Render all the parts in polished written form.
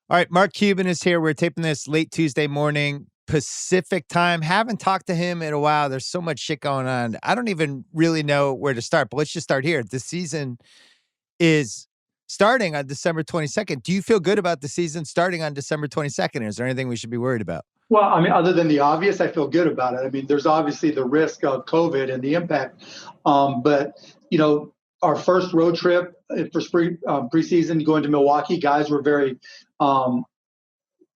All right, Mark Cuban is here. We're taping this late Tuesday morning, Pacific time. Haven't talked to him in a while. There's so much shit going on. I don't even really know where to start, but let's just start here. The season is starting on December 22nd. Do you feel good about the season starting on December 22nd? Is there anything we should be worried about? Well, I mean, other than the obvious, I feel good about it. I mean, there's obviously the risk of COVID and the impact. But, our first road trip for spring preseason going to Milwaukee, guys were um,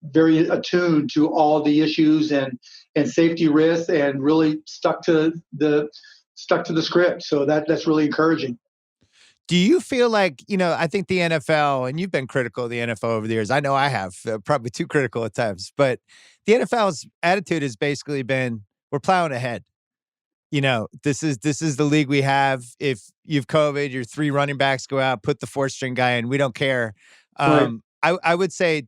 very attuned to all the issues and safety risks and really stuck to the script. So that's really encouraging. Do you feel like, I think the NFL, and you've been critical of the NFL over the years. I know I have, probably too critical at times, but the NFL's attitude has basically been, we're plowing ahead. This is the league we have. If you've COVID, your three running backs go out, put the fourth string guy in. We don't care. Right. I would say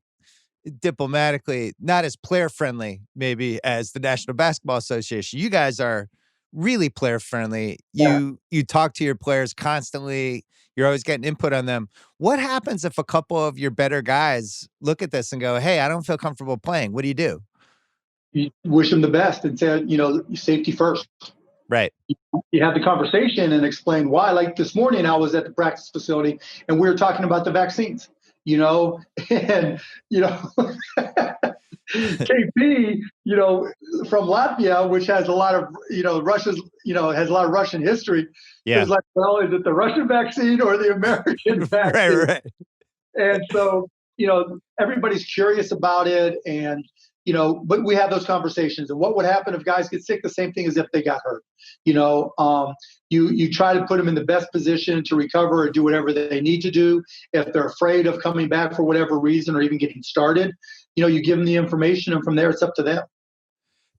diplomatically, not as player friendly, maybe as the National Basketball Association. You guys are really player friendly. Yeah. You talk to your players constantly. You're always getting input on them. What happens if a couple of your better guys look at this and go, "Hey, I don't feel comfortable playing"? What do you do? You wish them the best and say, safety first. Right. You have the conversation and explain why. Like this morning, I was at the practice facility and we were talking about the vaccines, and, KP, from Latvia, which has a lot of, Russia's, has a lot of Russian history. Yeah. It was like, well, is it the Russian vaccine or the American vaccine? Right. And so, everybody's curious about it. And, but we have those conversations. And what would happen if guys get sick? The same thing as if they got hurt. You try to put them in the best position to recover or do whatever they need to do. If they're afraid of coming back for whatever reason or even getting started, you give them the information, and from there it's up to them.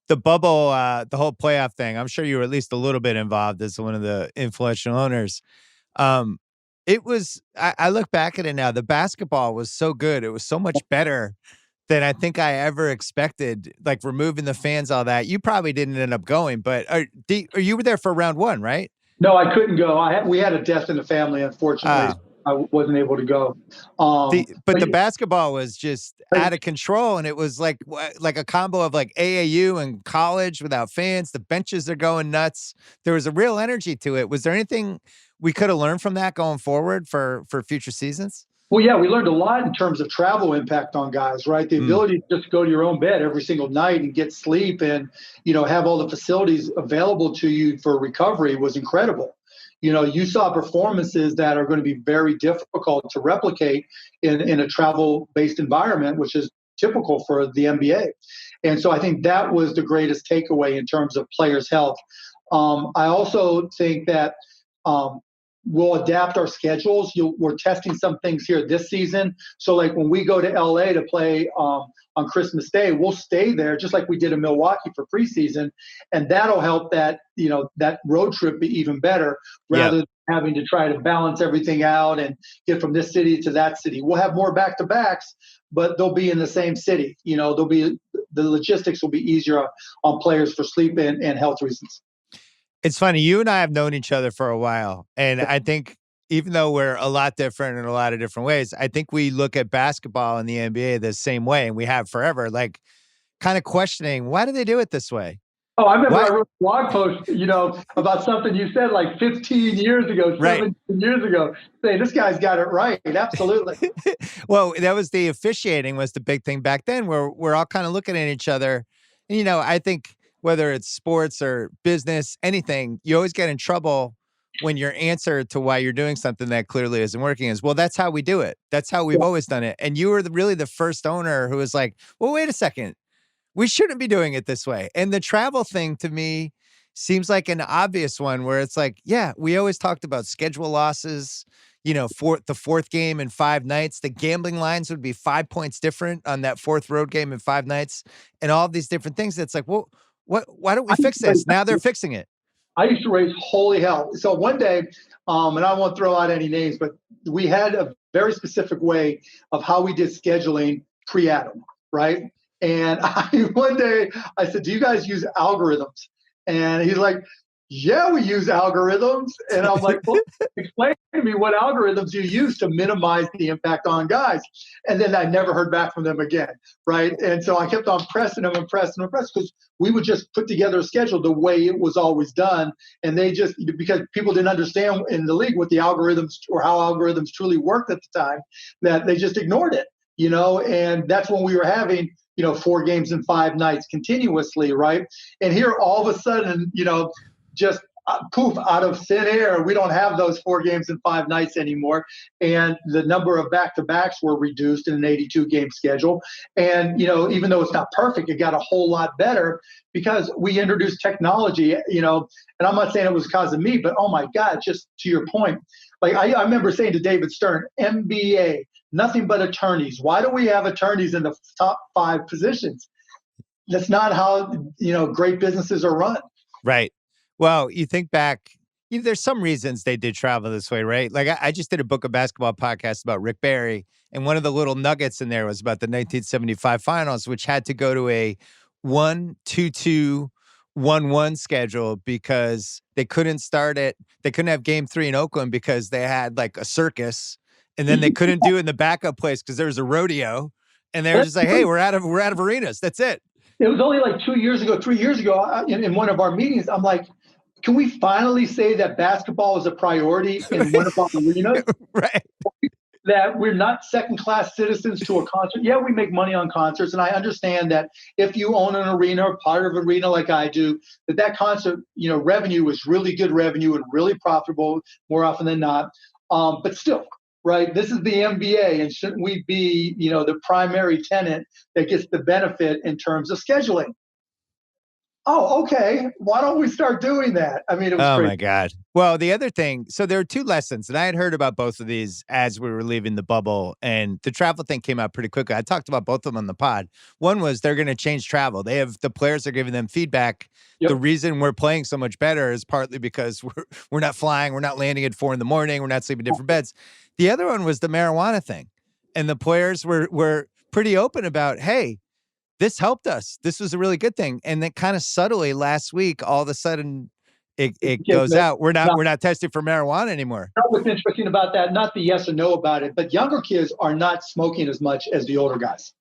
The bubble, the whole playoff thing, I'm sure you were at least a little bit involved as one of the influential owners. I look back at it now, the basketball was so good. It was so much better than I think I ever expected, like removing the fans, all that. You probably didn't end up going, but you were there for round one, right? No, I couldn't go. We had a death in the family, unfortunately. I wasn't able to go. But the basketball was just out of control, and it was like a combo of like AAU and college without fans. The benches are going nuts. There was a real energy to it. Was there anything we could have learned from that going forward for future seasons? Well, yeah, we learned a lot in terms of travel impact on guys, right? The ability to just go to your own bed every single night and get sleep and, have all the facilities available to you for recovery was incredible. You saw performances that are going to be very difficult to replicate in a travel-based environment, which is typical for the NBA. And so I think that was the greatest takeaway in terms of players' health. I also think that we'll adapt our schedules. We're testing some things here this season. So like when we go to LA to play on Christmas Day, we'll stay there just like we did in Milwaukee for preseason. And that'll help that road trip be even better rather than having to try to balance everything out and get from this city to that city. We'll have more back-to-backs, but they'll be in the same city. The logistics will be easier on players for sleep and health reasons. It's funny. You and I have known each other for a while. And I think even though we're a lot different in a lot of different ways, I think we look at basketball in the NBA the same way. And we have forever, like kind of questioning, why do they do it this way? Oh, I remember I wrote a blog post, about something you said like 15 years ago, 17 years ago. Say, this guy's got it right. Absolutely. Well, that was the officiating was the big thing back then where we're all kind of looking at each other. And, I think whether it's sports or business, anything, you always get in trouble when your answer to why you're doing something that clearly isn't working is, well, that's how we do it. That's how we've always done it. And you were really the first owner who was like, well, wait a second. We shouldn't be doing it this way. And the travel thing to me seems like an obvious one where it's like, yeah, we always talked about schedule losses, for the fourth game in 5 nights, the gambling lines would be 5 points different on that fourth road game in 5 nights and all these different things. It's like, well, why don't we fix this? Now they're fixing it. I used to raise holy hell. So one day, and I won't throw out any names, but we had a very specific way of how we did scheduling pre-Adam, right? And one day I said, do you guys use algorithms? And he's like, yeah, we use algorithms. And I'm like, well, explain to me what algorithms you use to minimize the impact on guys. And then I never heard back from them again, right? And so I kept on pressing them and pressing them and pressing, because we would just put together a schedule the way it was always done. And they just, because people didn't understand in the league what the algorithms or how algorithms truly worked at the time, that they just ignored it, and that's when we were having 4 games in 5 nights continuously, right? And here all of a sudden, just poof, out of thin air, we don't have those 4 games in 5 nights anymore. And the number of back-to-backs were reduced in an 82-game schedule. And, even though it's not perfect, it got a whole lot better because we introduced technology, and I'm not saying it was because of me, but oh my God, just to your point, like I remember saying to David Stern, MBA, nothing but attorneys. Why do we have attorneys in the top 5 positions? That's not how, great businesses are run. Right. Well, you think back, there's some reasons they did travel this way, right? Like I just did a book of basketball podcast about Rick Barry, and one of the little nuggets in there was about the 1975 finals, which had to go to a 1-2-2, 1-1 schedule because they couldn't start it. They couldn't have game 3 in Oakland because they had like a circus, and then they couldn't do it in the backup place because there was a rodeo, and they were just like, hey, we're out of arenas. That's it. It was only like 2 years ago, 3 years ago, in one of our meetings, I'm like, can we finally say that basketball is a priority in one of our arenas? Right. That we're not second-class citizens to a concert. Yeah, we make money on concerts, and I understand that if you own an arena or part of an arena like I do, that concert, revenue is really good revenue and really profitable more often than not. But still, right, this is the NBA, and shouldn't we be, the primary tenant that gets the benefit in terms of scheduling? Oh, okay. Why don't we start doing that? I mean, it was crazy. My God. Well, the other thing, so there are 2 lessons, and I had heard about both of these as we were leaving the bubble, and the travel thing came out pretty quickly. I talked about both of them on the pod. One was they're going to change travel. The players are giving them feedback. Yep. The reason we're playing so much better is partly because we're not flying, we're not landing at 4 a.m, we're not sleeping in different beds. The other one was the marijuana thing, and the players were pretty open about, hey, this helped us. This was a really good thing. And then kind of subtly last week, all of a sudden it goes out. We're not testing for marijuana anymore. What's interesting about that, not the yes or no about it, but younger kids are not smoking as much as the older guys,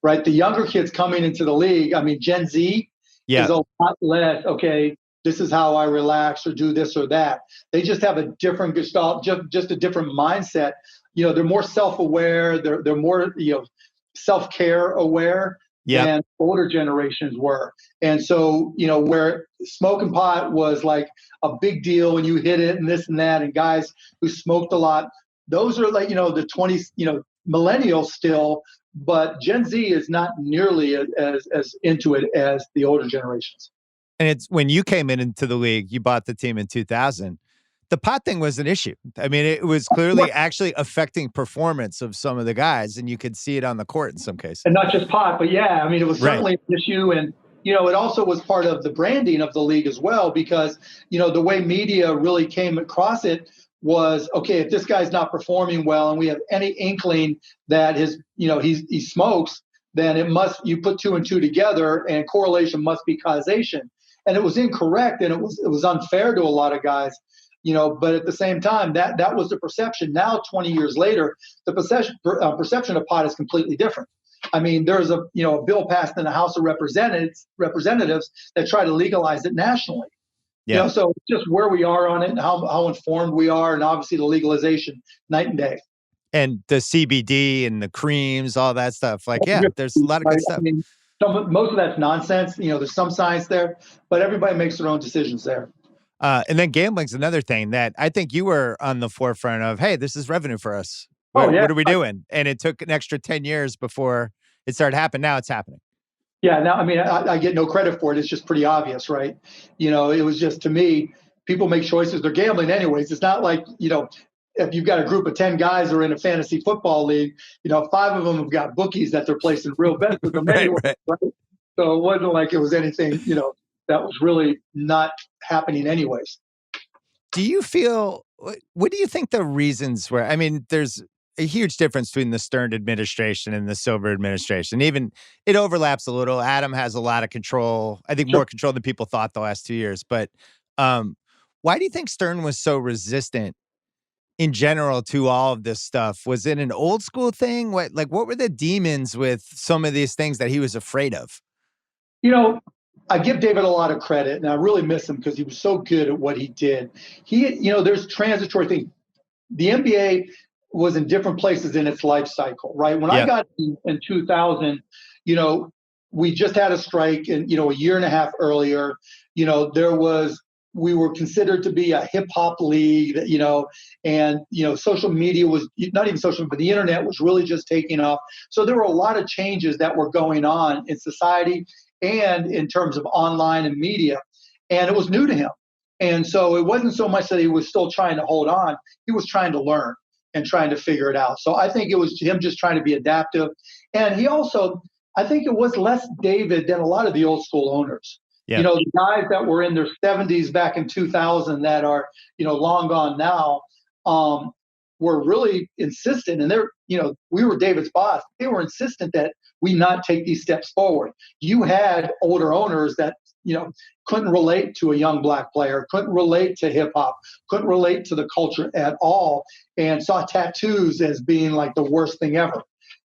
right? The younger kids coming into the league, I mean, Gen Z is a lot less, okay, this is how I relax or do this or that. They just have a different gestalt, just a different mindset. They're more self-aware. They're more, self-care aware than older generations were. And so, where smoking pot was like a big deal when you hit it and this and that, and guys who smoked a lot, those are like, the 20s, millennials still, but Gen Z is not nearly as into it as the older generations. And it's when you came into the league, you bought the team in 2000. The pot thing was an issue. I mean, it was clearly actually affecting performance of some of the guys, and you could see it on the court in some cases. And not just pot, but yeah, I mean, it was certainly an issue. And, it also was part of the branding of the league as well, because, the way media really came across it was, okay, if this guy's not performing well and we have any inkling that he smokes, then you put 2 and 2 together, and correlation must be causation. And it was incorrect, and it was unfair to a lot of guys. But at the same time, that was the perception. Now, 20 years later, the perception of pot is completely different. I mean, there's a bill passed in the House of Representatives that try to legalize it nationally. Yeah. So just where we are on it and how informed we are, and obviously the legalization, night and day. And the CBD and the creams, all that stuff. Like, there's a lot of good stuff. I mean, most of that's nonsense. There's some science there, but everybody makes their own decisions there. And then gambling's another thing that I think you were on the forefront of. Hey, this is revenue for us. What are we doing? And it took an extra 10 years before it started happening. Now it's happening. Yeah. Now, I mean, I get no credit for it. It's just pretty obvious, right? It was just, to me, people make choices. They're gambling anyways. It's not like, if you've got a group of 10 guys who are in a fantasy football league, 5 of them have got bookies that they're placing real bets with them anyway. Right. So it wasn't like it was anything, that was really not happening anyways. Do you feel, what do you think the reasons were? I mean, there's a huge difference between the Stern administration and the Silver administration. Even it overlaps a little. Adam has a lot of control. I think more control than people thought the last 2 years. But Um, why do you think Stern was so resistant in general to all of this stuff? Was it an old school thing? What were the demons with some of these things that he was afraid of? You know, I give David a lot of credit, and I really miss him because he was so good at what he did. There's transitory things. The NBA was in different places in its life cycle, right? When I Yeah. got in 2000, we just had a strike, and a year and a half earlier, we were considered to be a hip hop league, and social media was not even social, but the internet was really just taking off. So there were a lot of changes that were going on in society and in terms of online and media, and it was new to him. And so it wasn't so much that he was still trying to hold on, he was trying to learn and trying to figure it out. So I think it was him just trying to be adaptive. And he also, I think it was less David than a lot of the old school owners. Yeah. The guys that were in their 70s back in 2000 that are, long gone now, were really insistent. And we were David's boss. They were insistent that we not take these steps forward. You had older owners that, couldn't relate to a young black player, couldn't relate to hip hop, couldn't relate to the culture at all, and saw tattoos as being like the worst thing ever.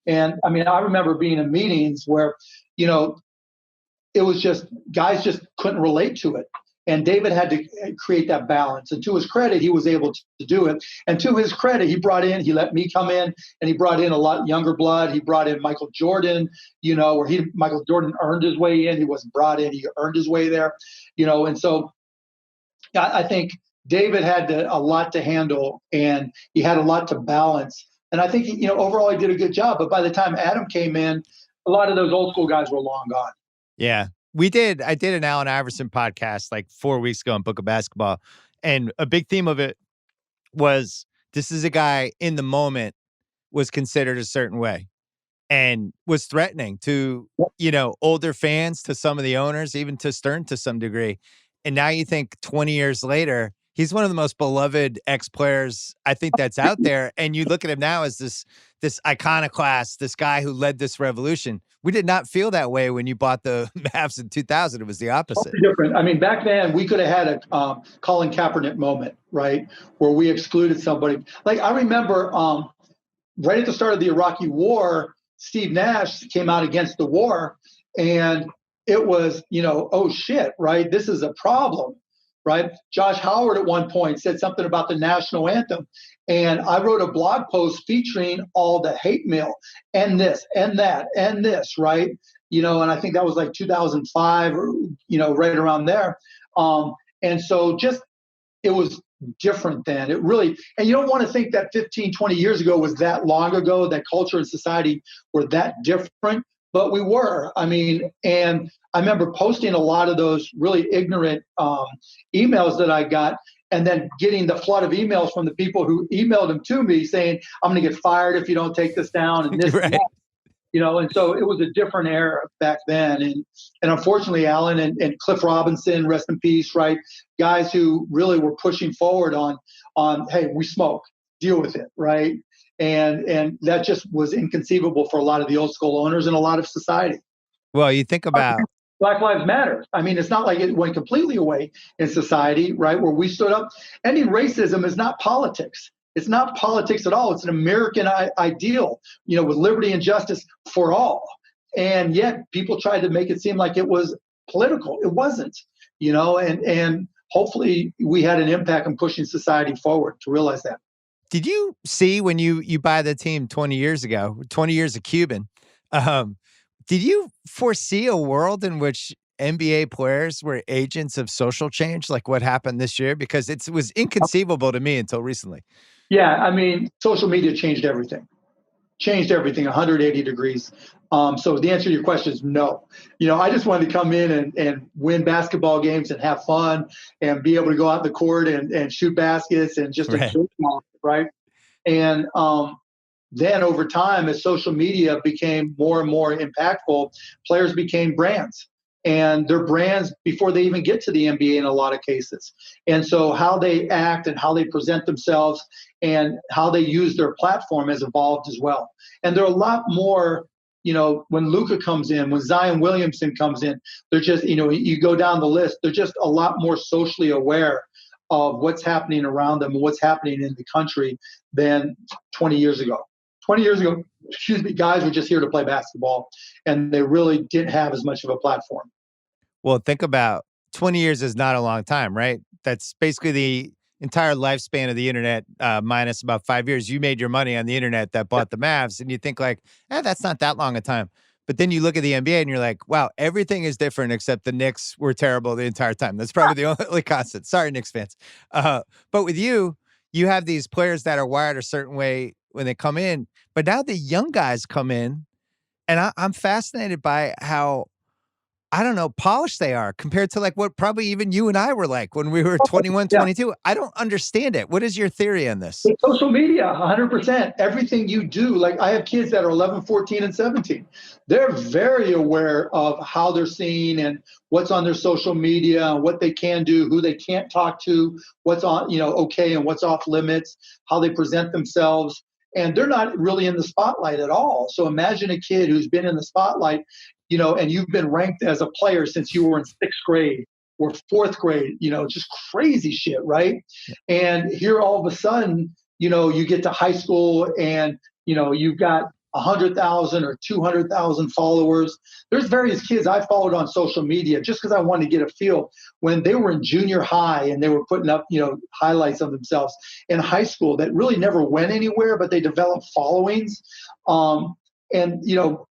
And I mean, I remember being in meetings where, it was just guys just couldn't relate to it. And David had to create that balance. And to his credit, he was able to do it. And to his credit, he let me come in, and he brought in a lot younger blood. He brought in Michael Jordan, where Michael Jordan earned his way in. He wasn't brought in, he earned his way there, and so I think David had a lot to handle, and he had a lot to balance. And I think, overall he did a good job. But by the time Adam came in, a lot of those old school guys were long gone. Yeah. I did an Allen Iverson podcast like 4 weeks ago on Book of Basketball. And a big theme of it was this is a guy in the moment was considered a certain way and was threatening to, older fans, to some of the owners, even to Stern to some degree. And now you think 20 years later, he's one of the most beloved ex-players I think that's out there. And you look at him now as this iconoclast, this guy who led this revolution. We did not feel that way when you bought the Mavs in 2000. It was the opposite. Totally different. I mean, back then we could have had a Colin Kaepernick moment, right, where we excluded somebody. Like I remember right at the start of the Iraqi War, Steve Nash came out against the war, and it was, oh shit, right? This is a problem, right? Josh Howard at one point said something about the national anthem. And I wrote a blog post featuring all the hate mail and this and that and this, right? And I think that was like 2005 or, right around there. And so it was different then. It really, and you don't want to think that 15, 20 years ago was that long ago, that culture and society were that different, but we were. I mean, and I remember posting a lot of those really ignorant emails that I got, and then getting the flood of emails from the people who emailed them to me saying, I'm going to get fired if you don't take this down and this right. and that. And so it was a different era back then. And unfortunately, Allen and Cliff Robinson, rest in peace, right? Guys who really were pushing forward on, hey, we smoke, deal with it, right? And that just was inconceivable for a lot of the old school owners and a lot of society. Well, you think about Black Lives Matter. I mean, it's not like it went completely away in society, right? Where we stood up. Ending racism is not politics. It's not politics at all. It's an American ideal, with liberty and justice for all. And yet people tried to make it seem like it was political. It wasn't, and hopefully we had an impact on pushing society forward to realize that. Did you see when you buy the team 20 years ago, 20 years of Cuban, did you foresee a world in which NBA players were agents of social change, like what happened this year? Because it was inconceivable to me until recently. Yeah, I mean, social media changed everything 180 degrees. So the answer to your question is no. I just wanted to come in and win basketball games and have fun and be able to go out in the court and shoot baskets and just enjoy life, right? And then over time, as social media became more and more impactful, players became brands. And they're brands before they even get to the NBA in a lot of cases. And so how they act and how they present themselves and how they use their platform has evolved as well. And they're a lot more, when Luka comes in, when Zion Williamson comes in, they're just, you go down the list, they're just a lot more socially aware of what's happening around them and what's happening in the country than 20 years ago. 20 years ago, guys were just here to play basketball, and they really didn't have as much of a platform. Well, think about 20 years is not a long time, right? That's basically the entire lifespan of the internet, minus about 5 years. You made your money on the internet that bought the Mavs, and you think like, that's not that long a time. But then you look at the NBA and you're like, wow, everything is different except the Knicks were terrible the entire time. That's probably the only constant. Sorry, Knicks fans. But with you have these players that are wired a certain way when they come in, but now the young guys come in, and I'm fascinated by how, I don't know, polished they are compared to like what probably even you and I were like when we were 21, 22. I don't understand it. What is your theory on this? It's social media, 100%. Everything you do, like I have kids that are 11, 14, and 17. They're very aware of how they're seen and what's on their social media, what they can do, who they can't talk to, what's on, okay, and what's off limits, how they present themselves. And they're not really in the spotlight at all. So imagine a kid who's been in the spotlight, and you've been ranked as a player since you were in 6th grade or 4th grade, just crazy shit, right? And here all of a sudden, you get to high school and, you've got 100,000 or 200,000 followers. There's various kids I followed on social media just because I wanted to get a feel when they were in junior high and they were putting up, highlights of themselves in high school that really never went anywhere, but they developed followings. And,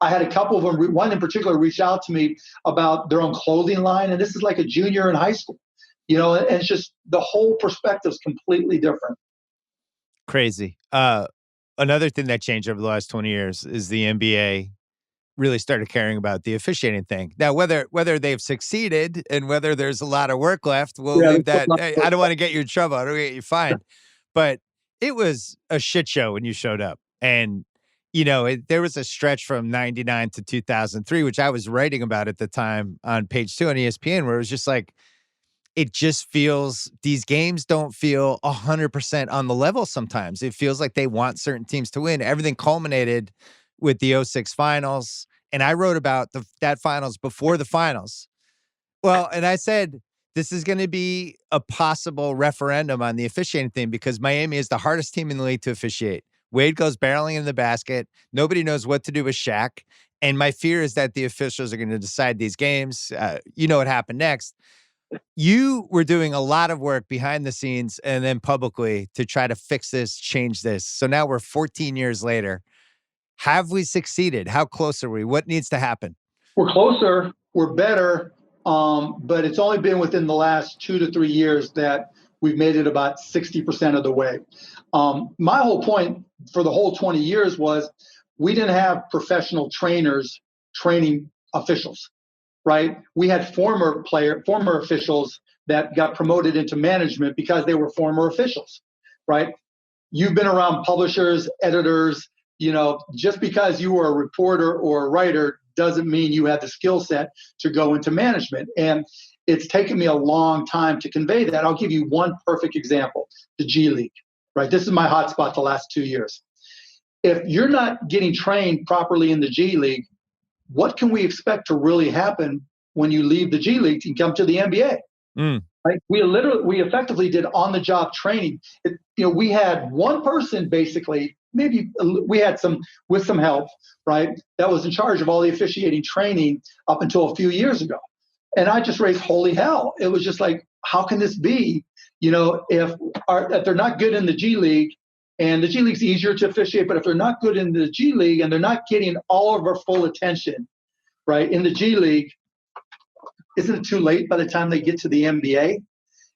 I had a couple of them, one in particular reached out to me about their own clothing line. And this is like a junior in high school, and it's just the whole perspective is completely different. Crazy. Another thing that changed over the last 20 years is the NBA really started caring about the officiating thing. Now, whether they've succeeded and whether there's a lot of work left, we'll leave that. I don't want to get you in trouble. I don't want to get you fined. But it was a shit show when you showed up. And, there was a stretch from 99 to 2003, which I was writing about at the time on Page 2 on ESPN, where it was just like, it just feels, these games don't feel 100% on the level sometimes. It feels like they want certain teams to win. Everything culminated with the 06 finals. And I wrote about that finals before the finals. Well, and I said, this is going to be a possible referendum on the officiating thing because Miami is the hardest team in the league to officiate. Wade goes barreling in the basket. Nobody knows what to do with Shaq. And my fear is that the officials are going to decide these games. What happened next. You were doing a lot of work behind the scenes and then publicly to try to fix this, change this. So now we're 14 years later. Have we succeeded? How close are we? What needs to happen? We're closer. We're better. But it's only been within the last 2 to 3 years that we've made it about 60% of the way. My whole point for the whole 20 years was we didn't have professional trainers training officials, right? We had former officials that got promoted into management because they were former officials, right? You've been around publishers, editors, just because you were a reporter or a writer doesn't mean you have the skill set to go into management. And it's taken me a long time to convey that. I'll give you one perfect example, the G League, right? This is my hotspot the last 2 years. If you're not getting trained properly in the G League, what can we expect to really happen when you leave the G League and come to the NBA? Right? We effectively did on-the-job training. We had one person basically, maybe we had with some help, right, that was in charge of all the officiating training up until a few years ago. And I just raised holy hell. It was just like, how can this be? If they're not good in the G League, and the G League's easier to officiate, but if they're not good in the G League and they're not getting all of our full attention, right, in the G League, isn't it too late by the time they get to the NBA?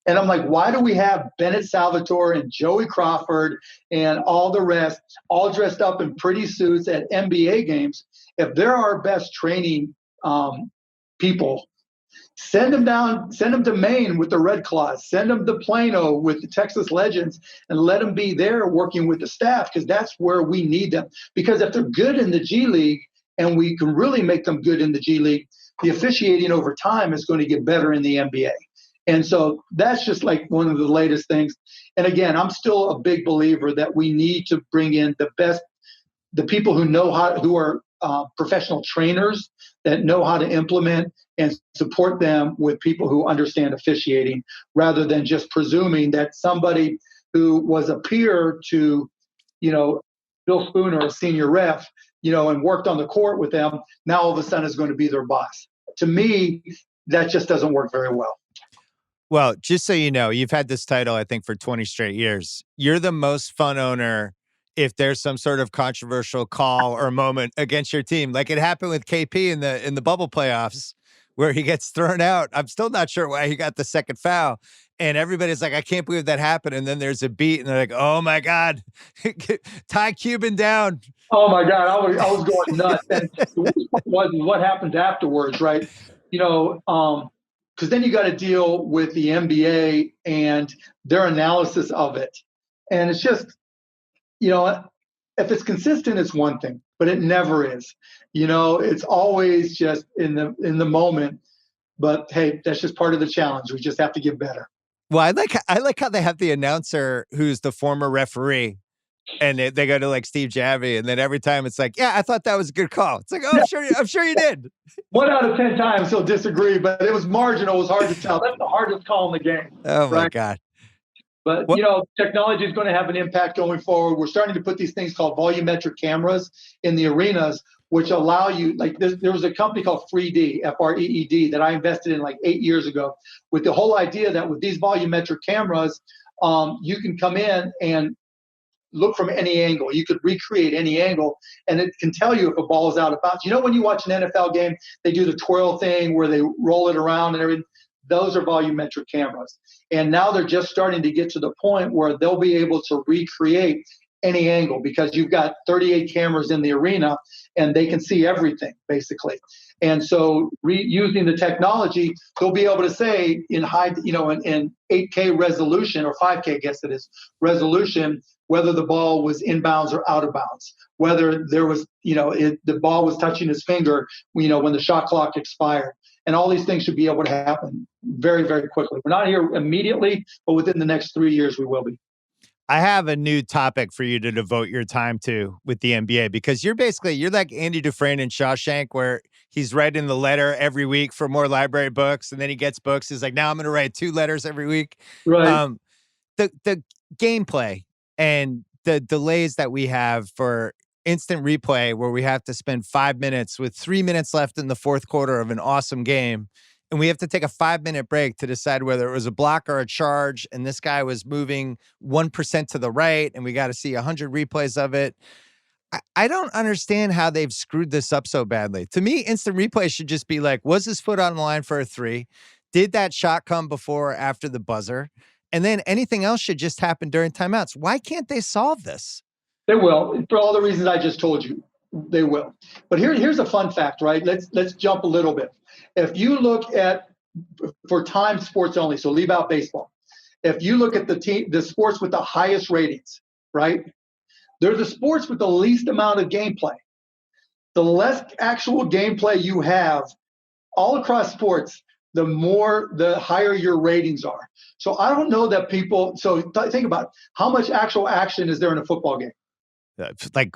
And I'm like, why do we have Bennett Salvatore and Joey Crawford and all the rest all dressed up in pretty suits at NBA games? If they're our best training people, send them to Maine with the Red Claws, send them to Plano with the Texas Legends, and let them be there working with the staff, because that's where we need them. Because if they're good in the G League and we can really make them good in the G League, the officiating over time is going to get better in the NBA. And so that's just like one of the latest things. And again, I'm still a big believer that we need to bring in the best, the people who know who are professional trainers that know how to implement and support them with people who understand officiating, rather than just presuming that somebody who was a peer to, Bill Spooner, a senior ref, and worked on the court with them, now all of a sudden is going to be their boss. To me, that just doesn't work very well. Well, just so you know, you've had this title, I think, for 20 straight years. You're the most fun owner if there's some sort of controversial call or moment against your team. Like it happened with KP in the bubble playoffs where he gets thrown out. I'm still not sure why he got the second foul. And everybody's like, I can't believe that happened. And then there's a beat and they're like, oh my God, tie Cuban down. Oh my God, I was going nuts. And the worst part was what happens afterwards, right? Because then you got to deal with the NBA and their analysis of it. And it's just, if it's consistent, it's one thing, but it never is. It's always just in the moment. But hey, that's just part of the challenge. We just have to get better. Well, I like how they have the announcer who's the former referee. And they go to like Steve Javie, and then every time it's like, yeah, I thought that was a good call. It's like, oh, I'm sure you did. 1 out of 10 times he'll disagree, but it was marginal. It was hard to tell. That's the hardest call in the game. Oh my God. But, technology is going to have an impact going forward. We're starting to put these things called volumetric cameras in the arenas, which allow you, like there was a company called Freed, F-R-E-E-D, that I invested in like 8 years ago, with the whole idea that with these volumetric cameras, you can come in and look from any angle. You could recreate any angle, and it can tell you if a ball is out of bounds. When you watch an NFL game, they do the twirl thing where they roll it around and everything. Those are volumetric cameras. And now they're just starting to get to the point where they'll be able to recreate any angle, because you've got 38 cameras in the arena and they can see everything basically. And so using the technology, they'll be able to say in high, in 8K resolution, or 5K, I guess it is, resolution, whether the ball was inbounds or out of bounds, whether there was, the ball was touching his finger, when the shot clock expired. And all these things should be able to happen very, very quickly. We're not here immediately, but within the next 3 years, we will be. I have a new topic for you to devote your time to with the NBA, because you're like Andy Dufresne in Shawshank, where he's writing the letter every week for more library books. And then he gets books. He's like, now I'm going to write 2 letters every week. Right. The gameplay and the delays that we have for instant replay, where we have to spend 5 minutes with 3 minutes left in the fourth quarter of an awesome game. And we have to take a 5-minute break to decide whether it was a block or a charge. And this guy was moving 1% to the right, and we got to see 100 replays of it. I don't understand how they've screwed this up so badly. To me, instant replay should just be like, was his foot on the line for a 3? Did that shot come before or after the buzzer? And then anything else should just happen during timeouts. Why can't they solve this? They will, for all the reasons I just told you. They will. But here's a fun fact, right? Let's jump a little bit. If you look at, for time sports only, so leave out baseball. If you look at the sports with the highest ratings, right? They're the sports with the least amount of gameplay. The less actual gameplay you have all across sports, the higher your ratings are. So I don't know that people, think about it. How much actual action is there in a football game? Like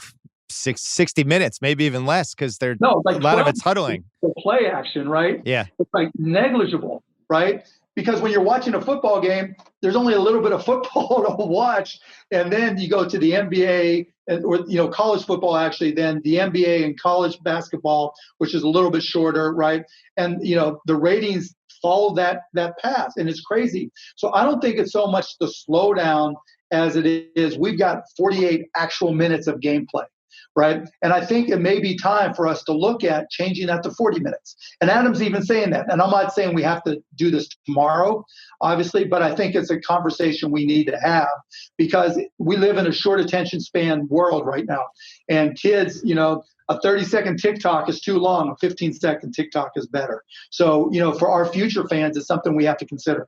60 minutes, maybe even less, because a lot of it's huddling. The play action, right? Yeah. It's like negligible, right? Because when you're watching a football game, there's only a little bit of football to watch. And then you go to the NBA or college football, actually, then the NBA and college basketball, which is a little bit shorter, right? And, the ratings follow that path, and it's crazy. So I don't think it's so much the slowdown as it is we've got 48 actual minutes of gameplay. Right. And I think it may be time for us to look at changing that to 40 minutes. And Adam's even saying that. And I'm not saying we have to do this tomorrow, obviously, but I think it's a conversation we need to have, because we live in a short attention span world right now. And kids, a 30-second TikTok is too long. A 15-second TikTok is better. So, for our future fans, it's something we have to consider.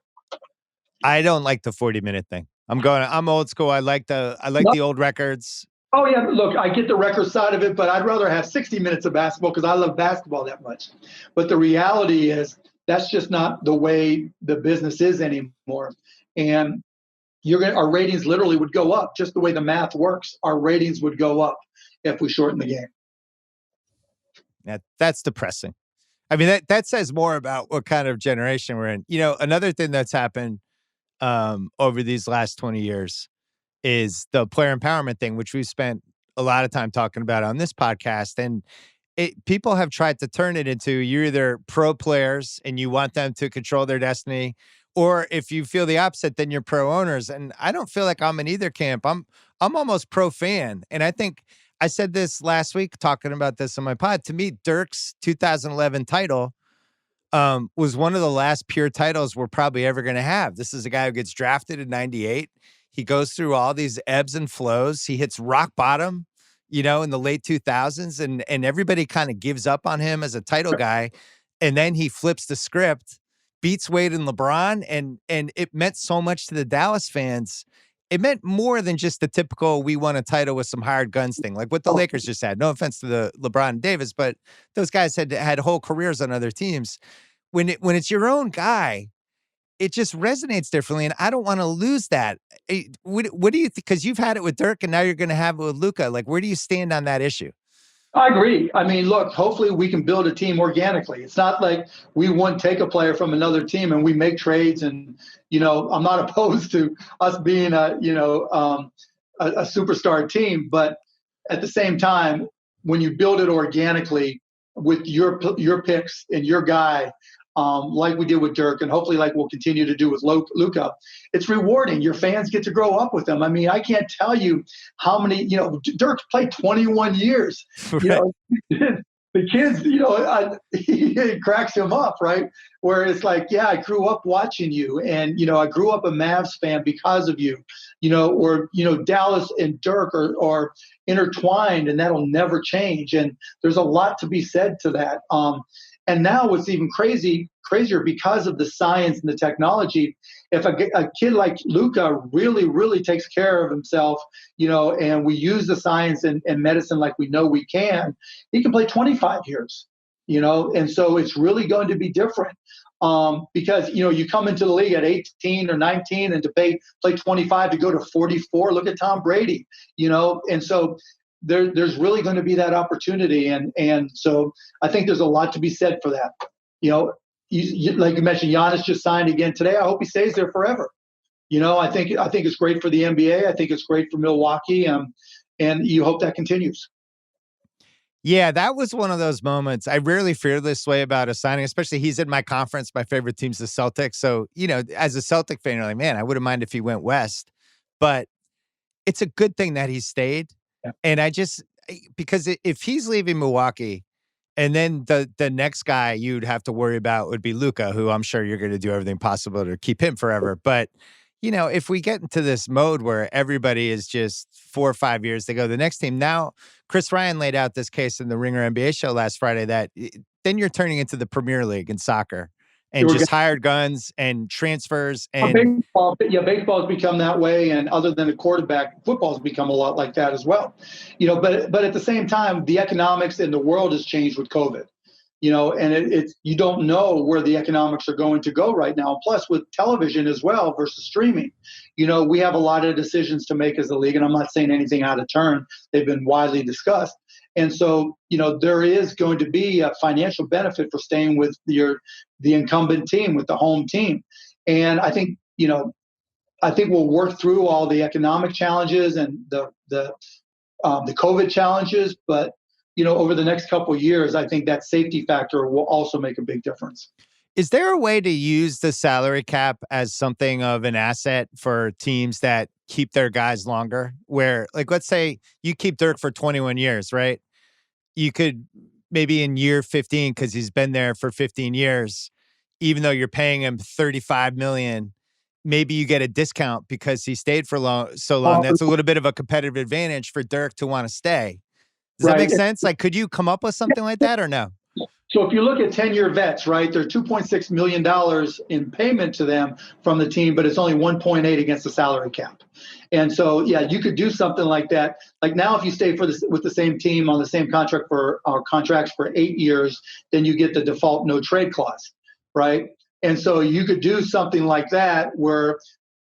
I don't like the 40-minute thing. I'm old school. I like the old records. Oh, yeah. Look, I get the record side of it, but I'd rather have 60 minutes of basketball because I love basketball that much. But the reality is that's just not the way the business is anymore. And our ratings literally would go up. Just the way the math works, our ratings would go up if we shorten the game. That's depressing. I mean, that says more about what kind of generation we're in. Another thing that's happened over these last 20 years is the player empowerment thing, which we've spent a lot of time talking about on this podcast. And people have tried to turn it into you're either pro players and you want them to control their destiny, or if you feel the opposite, then you're pro owners. And I don't feel like I'm in either camp. I'm almost pro fan. And I think I said this last week talking about this on my pod. To me, Dirk's 2011 title was one of the last pure titles we're probably ever going to have. This is a guy who gets drafted in 98. He goes through all these ebbs and flows. He hits rock bottom, in the late 2000s, and everybody kind of gives up on him as a title guy. And then he flips the script, beats Wade and LeBron, and it meant so much to the Dallas fans. It meant more than just the typical we won a title with some hired guns thing, like what the Lakers just had. No offense to the LeBron and Davis, but those guys had whole careers on other teams. When it's your own guy, it just resonates differently, and I don't want to lose that. What do you think? Because you've had it with Dirk, and now you're going to have it with Luka. Like, where do you stand on that issue? I agree. I mean, look, hopefully we can build a team organically. It's not like we won't take a player from another team and we make trades. And, I'm not opposed to us being a superstar team. But at the same time, when you build it organically with your picks and your guy, like we did with Dirk, and hopefully like we'll continue to do with Luka, it's rewarding. Your fans get to grow up with them. I mean, I can't tell you how many, Dirk played 21 years. Right. The kids, it cracks him up, right? Where it's like, yeah, I grew up watching you, and, I grew up a Mavs fan because of you, or, Dallas and Dirk are intertwined, and that'll never change. And there's a lot to be said to that. And now what's even crazier because of the science and the technology, if a kid like Luka really, really takes care of himself, and we use the science and medicine like we know we can, he can play 25 years, and so it's really going to be different. Because, you come into the league at 18 or 19 and to play 25 to go to 44, look at Tom Brady, and so there's really going to be that opportunity. And so I think there's a lot to be said for that. Like you mentioned, Giannis just signed again today. I hope he stays there forever. I think it's great for the NBA. I think it's great for Milwaukee. And you hope that continues. Yeah, that was one of those moments. I rarely feel this way about a signing, especially he's in my conference. My favorite team's the Celtics. So, as a Celtic fan, you're like, man, I wouldn't mind if he went west. But it's a good thing that he stayed. Yeah. And because if he's leaving Milwaukee, and then the next guy you'd have to worry about would be Luka, who I'm sure you're going to do everything possible to keep him forever. But, if we get into this mode where everybody is just 4 or 5 years to go to the next team, now Chris Ryan laid out this case in the Ringer NBA show last Friday that then you're turning into the Premier League in soccer. And just hired guns and transfers and baseball's become that way. And other than a quarterback, football's become a lot like that as well. But at the same time, the economics in the world has changed with COVID. And it's you don't know where the economics are going to go right now. Plus, with television as well versus streaming, we have a lot of decisions to make as a league. And I'm not saying anything out of turn. They've been widely discussed. And so, there is going to be a financial benefit for staying with the incumbent team, with the home team. And I think we'll work through all the economic challenges and the COVID challenges. But, over the next couple of years, I think that safety factor will also make a big difference. Is there a way to use the salary cap as something of an asset for teams that keep their guys longer? Where, like, let's say you keep Dirk for 21 years, right? You could maybe in year 15, because he's been there for 15 years, even though you're paying him $35 million, maybe you get a discount because he stayed for so long. That's a little bit of a competitive advantage for Dirk to want to stay. Does that make sense? Like, could you come up with something like that or no? So if you look at 10-year vets, right, they're $2.6 million in payment to them from the team, but it's only 1.8 against the salary cap. And so, yeah, you could do something like that. Like now, if you stay with the same team on the same contract for our contracts for 8 years, then you get the default no trade clause, right? And so you could do something like that where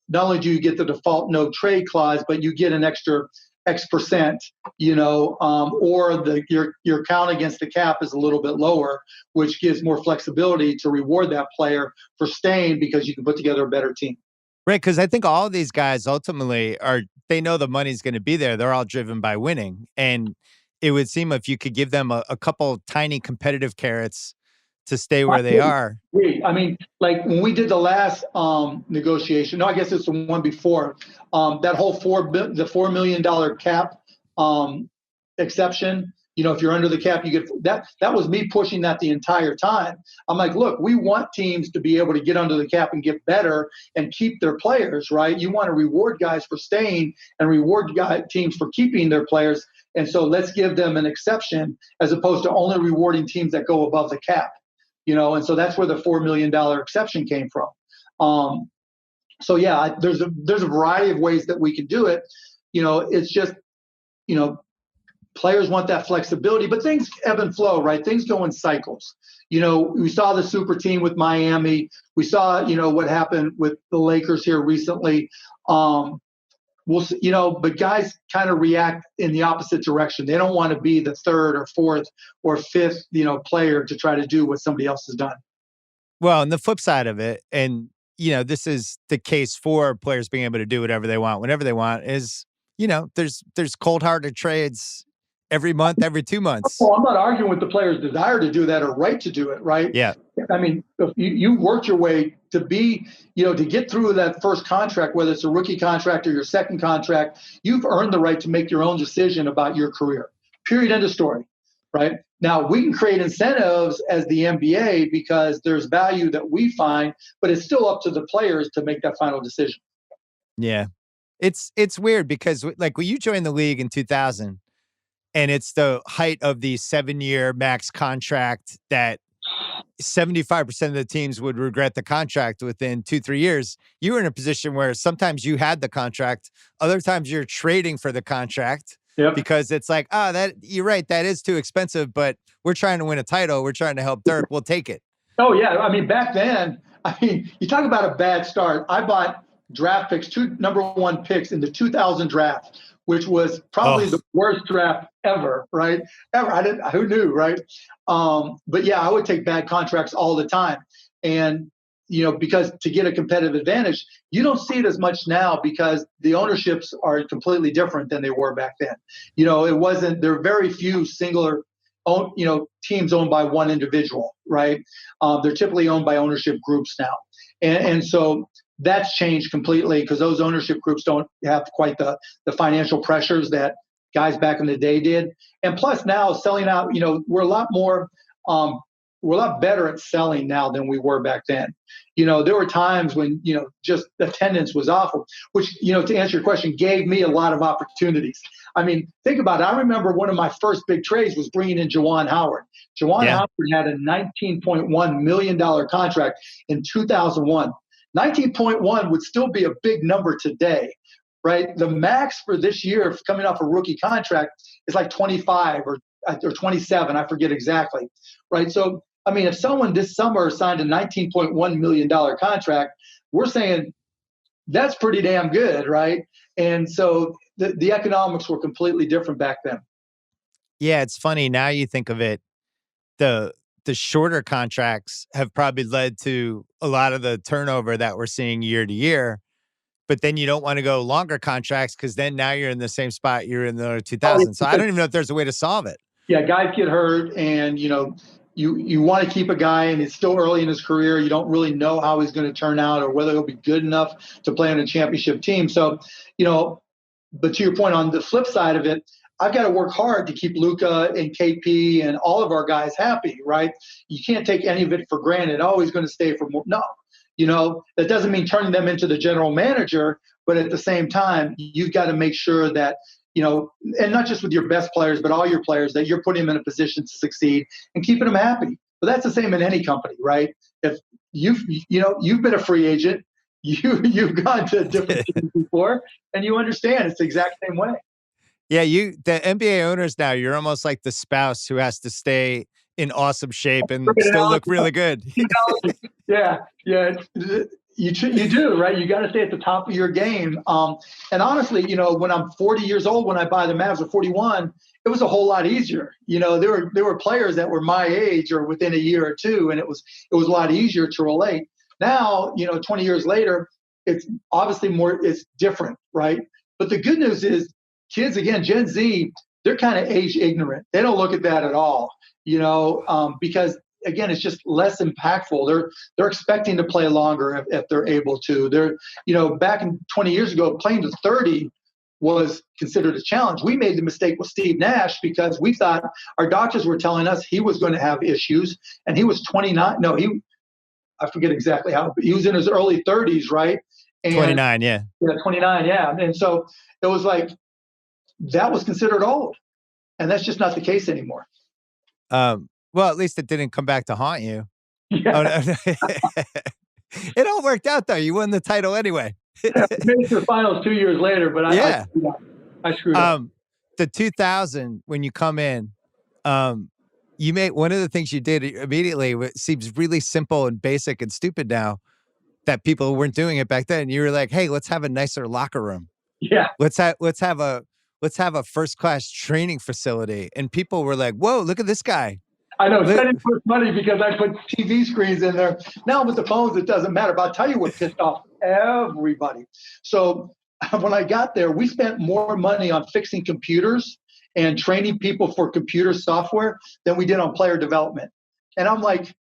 not only do you get the default no trade clause, but you get an extra X percent, or your count against the cap is a little bit lower, which gives more flexibility to reward that player for staying because you can put together a better team. Right, because I think all of these guys ultimately they know the money's going to be there. They're all driven by winning. And it would seem if you could give them a couple tiny competitive carrots to stay where they are. I mean, like when we did the last negotiation, no, I guess it's the one before, that whole the $4 million cap exception. If you're under the cap, you get that. That was me pushing that the entire time. I'm like, look, we want teams to be able to get under the cap and get better and keep their players, right? You want to reward guys for staying and reward teams for keeping their players. And so let's give them an exception as opposed to only rewarding teams that go above the cap, and so that's where the $4 million exception came from. So yeah, there's a variety of ways that we can do it. It's just, players want that flexibility, but things ebb and flow, right? Things go in cycles. We saw the super team with Miami. We saw, what happened with the Lakers here recently. But guys kind of react in the opposite direction. They don't want to be the third or fourth or fifth, player to try to do what somebody else has done. Well, and the flip side of it, and this is the case for players being able to do whatever they want, whenever they want, is there's cold-hearted trades every month, every 2 months. Well, I'm not arguing with the player's desire to do that or right to do it, right? Yeah. I mean, if you worked your way to be, to get through that first contract, whether it's a rookie contract or your second contract, you've earned the right to make your own decision about your career. Period. End of story. Right? Now, we can create incentives as the NBA because there's value that we find, but it's still up to the players to make that final decision. Yeah. It's weird because like when you joined the league in 2000, and it's the height of the 7-year max contract that 75% of the teams would regret the contract within 2-3 years. You were in a position where sometimes you had the contract, other times you're trading for the contract. Yep. Because it's like, that you're right, that is too expensive, but we're trying to win a title. We're trying to help Dirk. We'll take it. Oh, yeah. I mean, back then, you talk about a bad start. I bought draft picks, 2 number 1 picks in the 2000 draft, which was probably the worst draft ever, right? Ever. Who knew, right? But yeah, I would take bad contracts all the time. And, because to get a competitive advantage, you don't see it as much now because the ownerships are completely different than they were back then. There are very few singular, teams owned by one individual, right? They're typically owned by ownership groups now. And so that's changed completely because those ownership groups don't have quite the financial pressures that guys back in the day did. And plus now selling out, we're a lot better at selling now than we were back then. There were times when, just attendance was awful, which, to answer your question, gave me a lot of opportunities. I mean, think about it. I remember one of my first big trades was bringing in Juwan Howard. Howard had a $19.1 million contract in 2001. 19.1 would still be a big number today, right? The max for this year coming off a rookie contract is like 25 or 27. I forget exactly, right? So, I mean, if someone this summer signed a $19.1 million contract, we're saying that's pretty damn good, right? And so the economics were completely different back then. Yeah, it's funny. Now you think of it, the shorter contracts have probably led to a lot of the turnover that we're seeing year to year. But then you don't want to go longer contracts because then now you're in the same spot you're in the early 2000s. So I don't even know if there's a way to solve it. Yeah, guys get hurt and, you want to keep a guy and it's still early in his career. You don't really know how he's going to turn out or whether he'll be good enough to play on a championship team. So, but to your point on the flip side of it, I've got to work hard to keep Luka and KP and all of our guys happy, right? You can't take any of it for granted. Always going to stay for more. No, that doesn't mean turning them into the general manager, but at the same time, you've got to make sure that, and not just with your best players, but all your players, that you're putting them in a position to succeed and keeping them happy. But that's the same in any company, right? If you've been a free agent, you've gone to different teams before, and you understand it's the exact same way. Yeah, the NBA owners now, you're almost like the spouse who has to stay in awesome shape and still look really good. Yeah. You do, right? You got to stay at the top of your game. And honestly, when I'm 40 years old, when I buy the Mavs, or 41, it was a whole lot easier. There were players that were my age or within a year or two, and it was a lot easier to relate. Now, 20 years later, it's obviously it's different, right? But the good news is, kids, again, Gen Z, they're kind of age ignorant. They don't look at that at all, because again, it's just less impactful. They're expecting to play longer if they're able to. Back in 20 years ago, playing to 30 was considered a challenge. We made the mistake with Steve Nash because we thought our doctors were telling us he was going to have issues, and he was 29. No, I forget exactly how, but he was in his early 30s, right? And 29, yeah. Yeah, 29, yeah. And so it was like, that was considered old. And that's just not the case anymore. Well, at least it didn't come back to haunt you. Yeah. Oh, no. It all worked out, though. You won the title anyway. Yeah, we made it to the finals 2 years later, but I screwed up. The 2000, when you come in, you made one of the things you did immediately, it seems really simple and basic and stupid now, that people weren't doing it back then. You were like, hey, let's have a nicer locker room. Yeah. Let's have a first-class training facility. And people were like, whoa, look at this guy. I know, spending too much money because I put TV screens in there. Now with the phones, it doesn't matter. But I'll tell you what pissed off everybody. So when I got there, we spent more money on fixing computers and training people for computer software than we did on player development. And I'm like,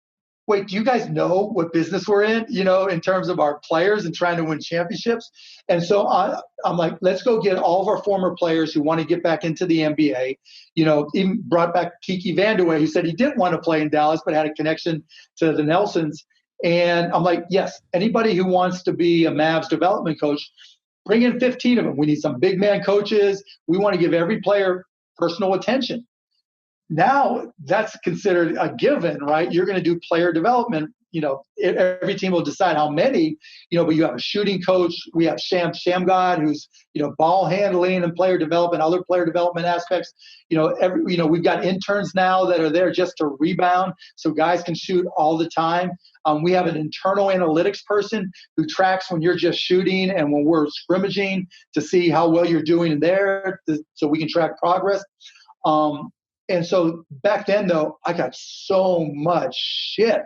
wait, do you guys know what business we're in terms of our players and trying to win championships? And so I'm like, let's go get all of our former players who want to get back into the NBA. Even brought back Kiki Vandeweghe, who said he didn't want to play in Dallas, but had a connection to the Nelsons. And I'm like, yes, anybody who wants to be a Mavs development coach, bring in 15 of them. We need some big man coaches. We want to give every player personal attention. Now that's considered a given, right? You're going to do player development. Every team will decide how many, but you have a shooting coach. We have Shamgod, who's, ball handling and player development, other player development aspects. We've got interns now that are there just to rebound so guys can shoot all the time. We have an internal analytics person who tracks when you're just shooting and when we're scrimmaging to see how well you're doing in there so we can track progress. And so back then, though, I got so much shit.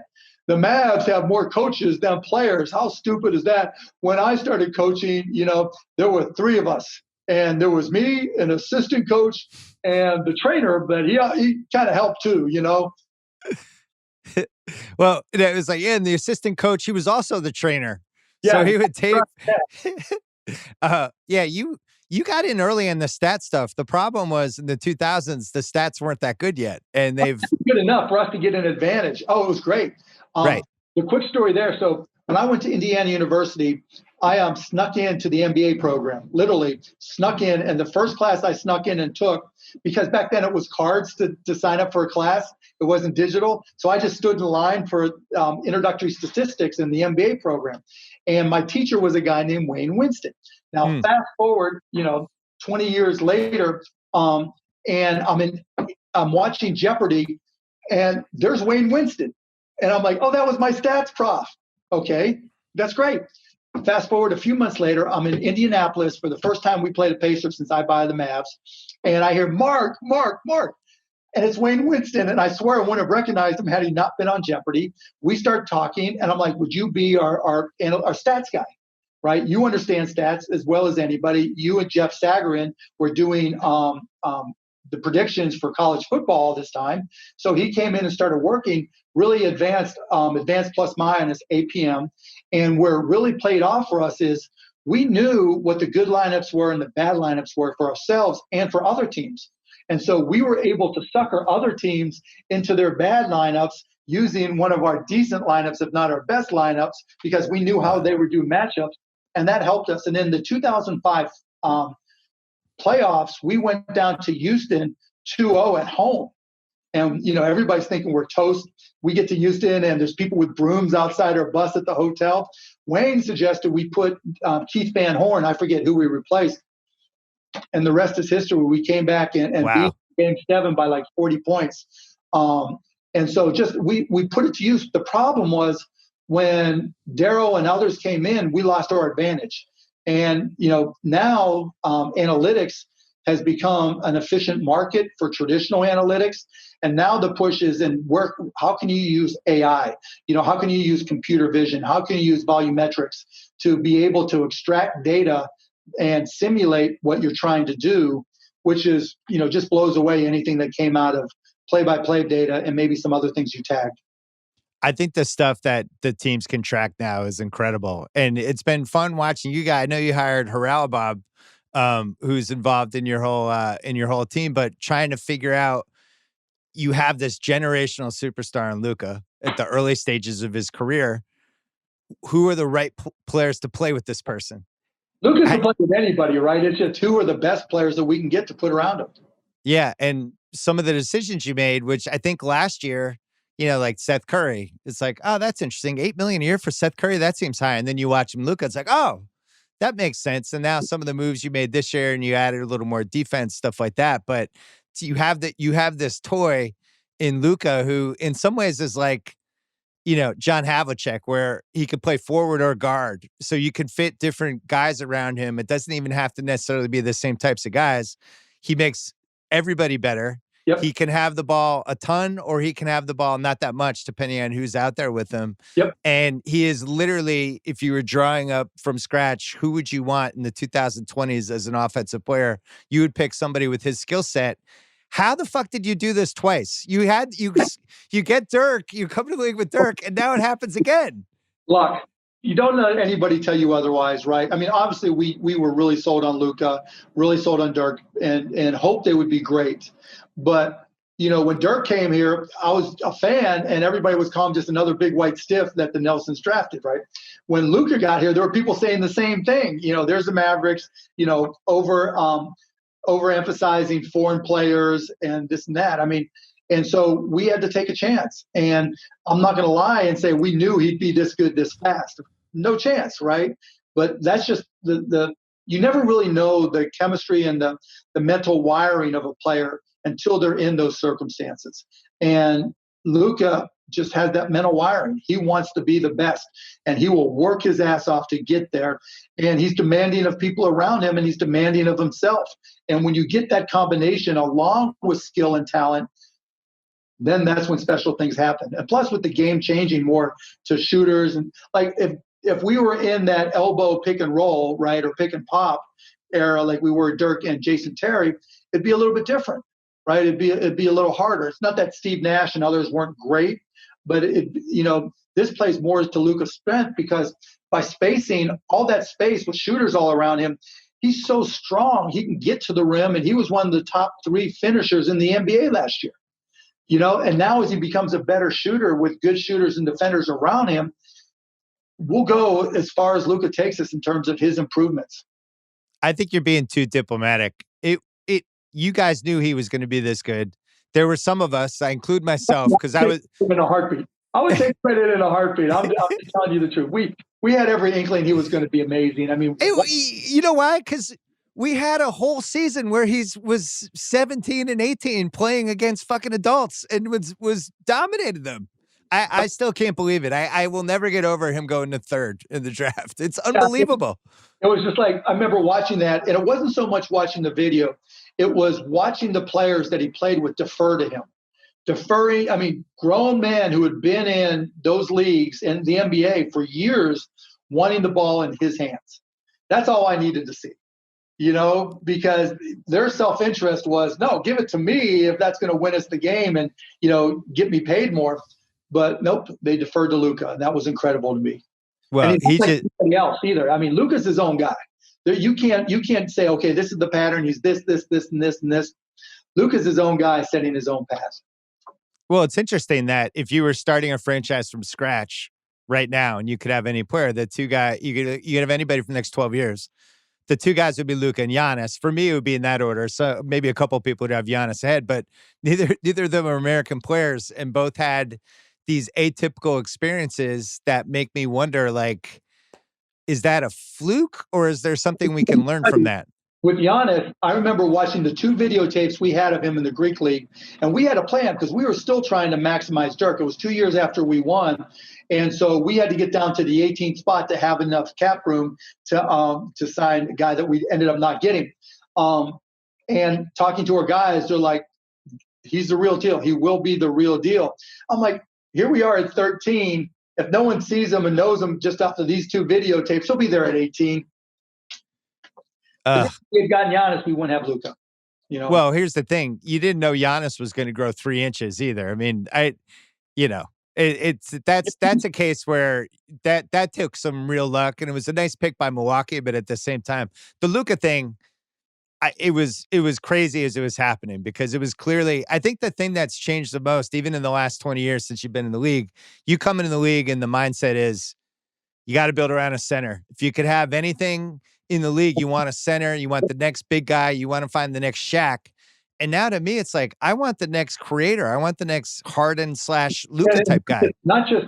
The Mavs have more coaches than players. How stupid is that? When I started coaching, there were 3 of us. And there was me, an assistant coach, and the trainer, but he kind of helped too, Well, it was like, and the assistant coach, he was also the trainer. Yeah, so he would tape. Yeah. You got in early in the stat stuff. The problem was in the 2000s, the stats weren't that good yet. And they've good enough for us to get an advantage. Oh, it was great. Right. The quick story there. So when I went to Indiana University, I snuck into the MBA program, literally snuck in. And the first class I snuck in and took, because back then it was cards to sign up for a class. It wasn't digital. So I just stood in line for introductory statistics in the MBA program. And my teacher was a guy named Wayne Winston. Now, fast forward, 20 years later, and I'm watching Jeopardy, and there's Wayne Winston. And I'm like, oh, that was my stats prof. Okay, that's great. Fast forward a few months later, I'm in Indianapolis for the first time we played a Pacers since I buy the Mavs. And I hear, Mark. And it's Wayne Winston. And I swear I wouldn't have recognized him had he not been on Jeopardy. We start talking, and I'm like, would you be our stats guy? Right? You understand stats as well as anybody. You and Jeff Sagarin were doing the predictions for college football this time. So he came in and started working really advanced plus minus APM. And where it really played off for us is we knew what the good lineups were and the bad lineups were for ourselves and for other teams. And so we were able to sucker other teams into their bad lineups using one of our decent lineups, if not our best lineups, because we knew how they would do matchups. And that helped us. And in the 2005 playoffs, we went down to Houston 2-0 at home. And, everybody's thinking we're toast. We get to Houston, and there's people with brooms outside our bus at the hotel. Wayne suggested we put Keith Van Horn, I forget who we replaced. And the rest is history. We came back and beat Game 7 by like 40 points. And so just we put it to use. The problem was when Darryl and others came in, we lost our advantage. And now analytics has become an efficient market for traditional analytics. And now the push is in work. How can you use AI? How can you use computer vision? How can you use volumetrics to be able to extract data and simulate what you're trying to do, which is, just blows away anything that came out of play-by-play data and maybe some other things you tagged. I think the stuff that the teams can track now is incredible. And it's been fun watching you guys. I know you hired Haralabob, who's involved in your whole team, but trying to figure out, you have this generational superstar in Luka at the early stages of his career. Who are the right players to play with this person? Luka can play with anybody, right? It's just who are the best players that we can get to put around him. Yeah, and some of the decisions you made, which I think last year, like Seth Curry, it's like, oh, that's interesting. $8 million a year for Seth Curry, that seems high. And then you watch him, Luka, it's like, oh, that makes sense. And now some of the moves you made this year, and you added a little more defense, stuff like that. But you have this toy in Luka, who in some ways is like, John Havlicek, where he could play forward or guard. So you can fit different guys around him. It doesn't even have to necessarily be the same types of guys. He makes everybody better. Yep. He can have the ball a ton, or he can have the ball not that much, depending on who's out there with him. Yep. And he is literally, if you were drawing up from scratch, who would you want in the 2020s as an offensive player? You would pick somebody with his skill set. How the fuck did you do this twice? You get Dirk, you come to the league with Dirk, and now it happens again. Luck. You don't let anybody tell you otherwise, right? I mean, obviously we were really sold on Luka, really sold on Dirk, and hoped they would be great. But when Dirk came here, I was a fan, and everybody was calling him just another big white stiff that the Nelsons drafted, right? When Luka got here, there were people saying the same thing. There's the Mavericks, overemphasizing foreign players and this and that. I mean, and so we had to take a chance. And I'm not going to lie and say we knew he'd be this good this fast. No chance, right? But that's just the you never really know the chemistry and the mental wiring of a player until they're in those circumstances. And Luka just has that mental wiring. He wants to be the best, and he will work his ass off to get there. And he's demanding of people around him, and he's demanding of himself. And when you get that combination along with skill and talent, then that's when special things happen. And plus, with the game changing more to shooters, and like if we were in that elbow pick and roll, right, or pick and pop era, like we were Dirk and Jason Terry, it'd be a little bit different, right? It'd be a little harder. It's not that Steve Nash and others weren't great, but this plays more to Luka's strength, because by spacing all that space with shooters all around him, he's so strong. He can get to the rim, and he was one of the top 3 finishers in the NBA last year. And now as he becomes a better shooter with good shooters and defenders around him, we'll go as far as Luka takes us in terms of his improvements. I think you're being too diplomatic. You guys knew he was going to be this good. There were some of us, I include myself, because I was in a heartbeat. I would take credit in a heartbeat. I'm just telling you the truth. We had every inkling he was going to be amazing. I mean, you know why? Because we had a whole season where he was 17 and 18 playing against fucking adults and was dominated them. I still can't believe it. I will never get over him going to 3rd in the draft. It's unbelievable. It was just like, I remember watching that, and it wasn't so much watching the video. It was watching the players that he played with defer to him. Deferring, I mean, grown men who had been in those leagues and the NBA for years wanting the ball in his hands. That's all I needed to see, because their self-interest was, no, give it to me if that's going to win us the game and, get me paid more. But nope, they deferred to Luka, and that was incredible to me. Well, he's not like anybody else either. I mean, Luka's his own guy. You can't say, okay, this is the pattern. He's this, and this, and this. Luka's his own guy setting his own path. Well, it's interesting that if you were starting a franchise from scratch right now, and you could have any player, the two guys, you could have anybody for the next 12 years. The 2 guys would be Luka and Giannis. For me, it would be in that order. So maybe a couple of people would have Giannis ahead, but neither of them are American players, and both had these atypical experiences that make me wonder, like, is that a fluke, or is there something we can learn from that? With Giannis, I remember watching the 2 videotapes we had of him in the Greek League, and we had a plan because we were still trying to maximize Dirk. It was 2 years after we won, and so we had to get down to the 18th spot to have enough cap room to sign a guy that we ended up not getting. And talking to our guys, they're like, "He's the real deal. He will be the real deal." I'm like, here we are at 13. If no one sees him and knows him just after these 2 videotapes, he'll be there at 18. If we had gotten Giannis, we wouldn't have Luka. Well, here's the thing: you didn't know Giannis was going to grow 3 inches either. I mean, that's a case where that took some real luck, and it was a nice pick by Milwaukee. But at the same time, the Luka thing, it was crazy as it was happening because it was clearly. I think the thing that's changed the most, even in the last 20 years since you've been in the league, you come into the league and the mindset is you got to build around a center. If you could have anything in the league, you want a center, you want the next big guy, you want to find the next Shaq. And now to me, it's like, I want the next creator. I want the next Harden/Luka type guy. Not just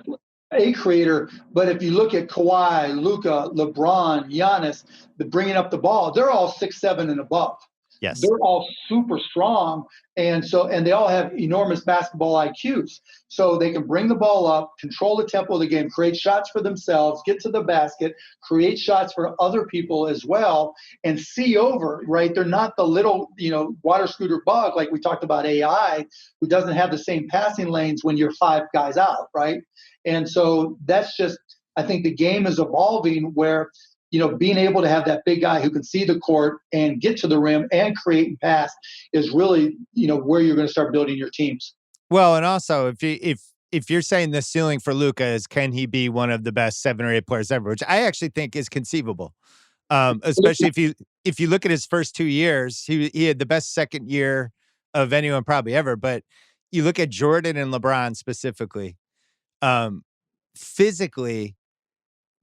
a creator, but if you look at Kawhi, Luka, LeBron, Giannis, bringing up the ball, they're all 6'7" and above. Yes. They're all super strong. And they all have enormous basketball IQs. So they can bring the ball up, control the tempo of the game, create shots for themselves, get to the basket, create shots for other people as well, and see over, right? They're not the little, water scooter bug like we talked about AI, who doesn't have the same passing lanes when you're 5 guys out, right? And so that's just, I think the game is evolving where being able to have that big guy who can see the court and get to the rim and create and pass is really, where you're going to start building your teams. Well, and also if you're saying the ceiling for Luka is can he be one of the best 7 or 8 players ever, which I actually think is conceivable. Especially if you look at his first 2 years, he had the best second year of anyone probably ever. But you look at Jordan and LeBron specifically, physically,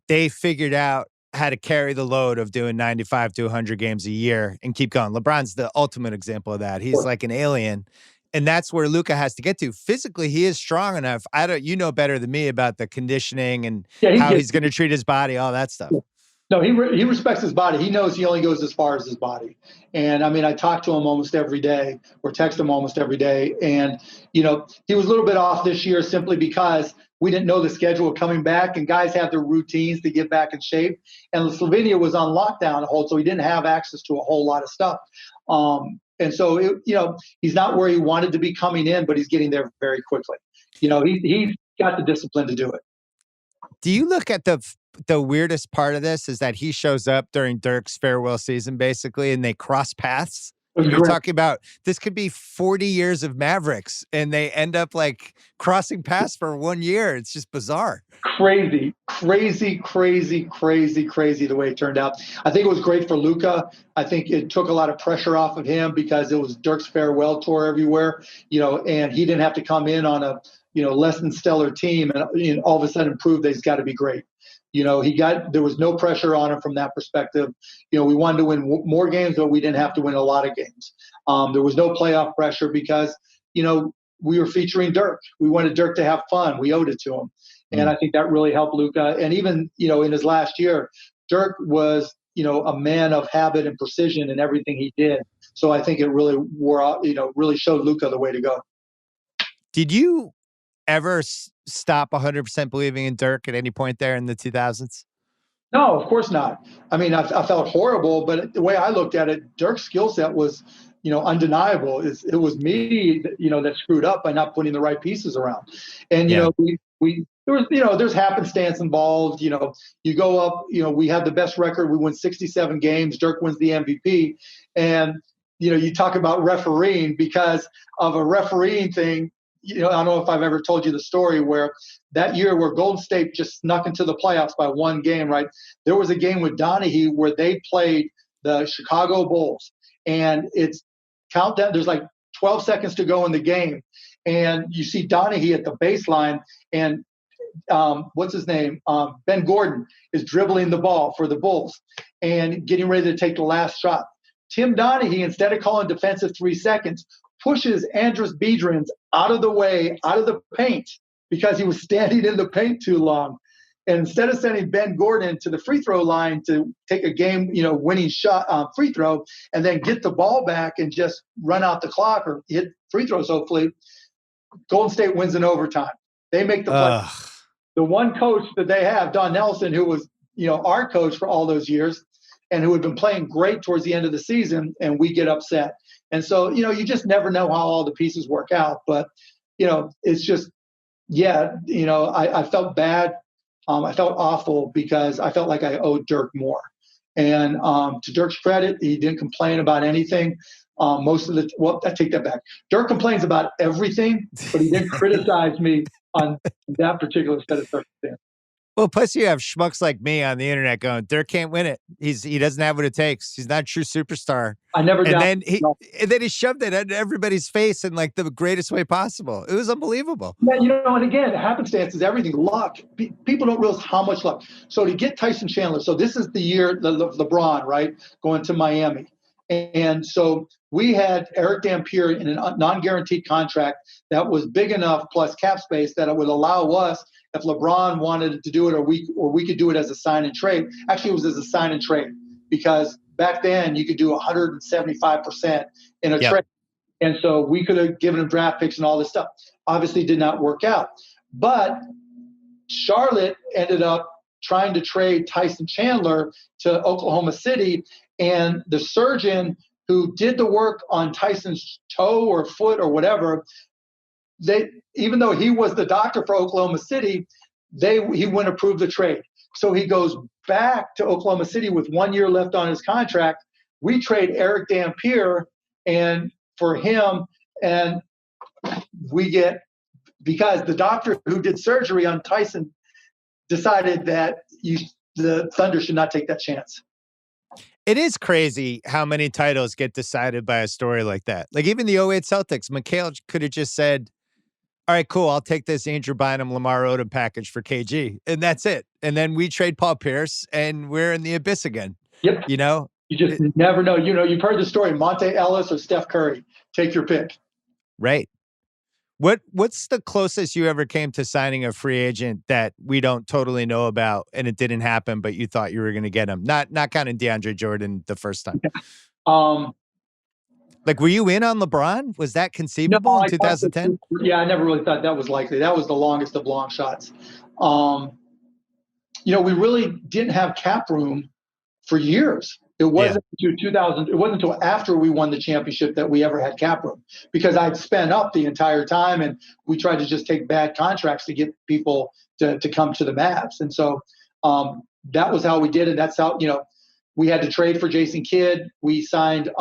they figured out how to carry the load of doing 95 to 100 games a year and keep going. LeBron's the ultimate example of that. He's like an alien. And that's where Luka has to get to. Physically, he is strong enough. You know better than me about the conditioning and how he's going to treat his body, all that stuff. No, he respects his body. He knows he only goes as far as his body. And I mean, I talk to him almost every day or text him almost every day. And, he was a little bit off this year simply because we didn't know the schedule coming back and guys have their routines to get back in shape. And Slovenia was on lockdown hold, so he didn't have access to a whole lot of stuff. And so, he's not where he wanted to be coming in, but he's getting there very quickly. He's got the discipline to do it. Do you look at the weirdest part of this is that he shows up during Dirk's farewell season, basically, and they cross paths? You're talking about this could be 40 years of Mavericks, and they end up like crossing paths for 1 year. It's just bizarre. Crazy the way it turned out. I think it was great for Luka. I think it took a lot of pressure off of him because it was Dirk's farewell tour everywhere, and he didn't have to come in on a, less than stellar team and all of a sudden prove that he's got to be great. There was no pressure on him from that perspective. We wanted to win more games, but we didn't have to win a lot of games. There was no playoff pressure because, we were featuring Dirk. We wanted Dirk to have fun. We owed it to him. And I think that really helped Luka. And even, in his last year, Dirk was, a man of habit and precision in everything he did. So I think it really really showed Luka the way to go. Did you ever stop 100% believing in Dirk at any point there in the 2000s? No, of course not. I mean, I felt horrible, but the way I looked at it, Dirk's skill set was, undeniable. It was me, that screwed up by not putting the right pieces around. And, there's happenstance involved. You go up, we have the best record. We win 67 games. Dirk wins the MVP. And, you talk about refereeing because of a refereeing thing. I don't know if I've ever told you the story where that year where Golden State just snuck into the playoffs by 1 game, right? There was a game with Donahue where they played the Chicago Bulls, and it's countdown. There's like 12 seconds to go in the game, and you see Donahue at the baseline, and what's his name? Ben Gordon is dribbling the ball for the Bulls and getting ready to take the last shot. Tim Donahue, instead of calling defensive 3 seconds, pushes Andrus Biedrins out of the way, out of the paint, because he was standing in the paint too long. And instead of sending Ben Gordon to the free throw line to take a game, winning shot free throw, and then get the ball back and just run out the clock or hit free throws, hopefully, Golden State wins in overtime. They make the play. The one coach that they have, Don Nelson, who was, our coach for all those years and who had been playing great towards the end of the season, and we get upset. And so, you just never know how all the pieces work out. But, it's just, I felt bad. I felt awful because I felt like I owed Dirk more. And to Dirk's credit, he didn't complain about anything. I take that back. Dirk complains about everything, but he didn't criticize me on that particular set of circumstances. Well, plus you have schmucks like me on the internet going, Dirk can't win it. He doesn't have what it takes. He's not a true superstar. I never did. And then he shoved it at everybody's face in like the greatest way possible. It was unbelievable. Yeah, and again, happenstance is everything. Luck. People don't realize how much luck. So to get Tyson Chandler, so this is the year LeBron, right, going to Miami. And so we had Eric Dampier in a non-guaranteed contract that was big enough plus cap space that it would allow us, if LeBron wanted to do it, or we could do it as a sign and trade. Actually, it was as a sign and trade because back then you could do 175% in a trade. And so we could have given him draft picks and all this stuff. Obviously did not work out. But Charlotte ended up trying to trade Tyson Chandler to Oklahoma City, and the surgeon who did the work on Tyson's toe or foot or whatever, even though he was the doctor for Oklahoma City, he wouldn't approve the trade. So he goes back to Oklahoma City with 1 year left on his contract. We trade Eric Dampier for him, and we get, because the doctor who did surgery on Tyson decided that the Thunder should not take that chance. It is crazy how many titles get decided by a story like that. Like even the 08 Celtics, McHale could have just said, all right, cool, I'll take this Andrew Bynum, Lamar Odom package for KG. And that's it. And then we trade Paul Pierce and we're in the abyss again. Yep. You just never know. You've heard the story, Monte Ellis or Steph Curry. Take your pick. Right. What's the closest you ever came to signing a free agent that we don't totally know about and it didn't happen, but you thought you were going to get him? Not counting DeAndre Jordan the first time. Like, were you in on LeBron? Was that conceivable in 2010? Yeah, I never really thought that was likely. That was the longest of long shots. We really didn't have cap room for years. It wasn't until 2000. It wasn't until after we won the championship that we ever had cap room, because I'd spent up the entire time, and we tried to just take bad contracts to get people to come to the Mavs. And so that was how we did it. That's how we had to trade for Jason Kidd. We signed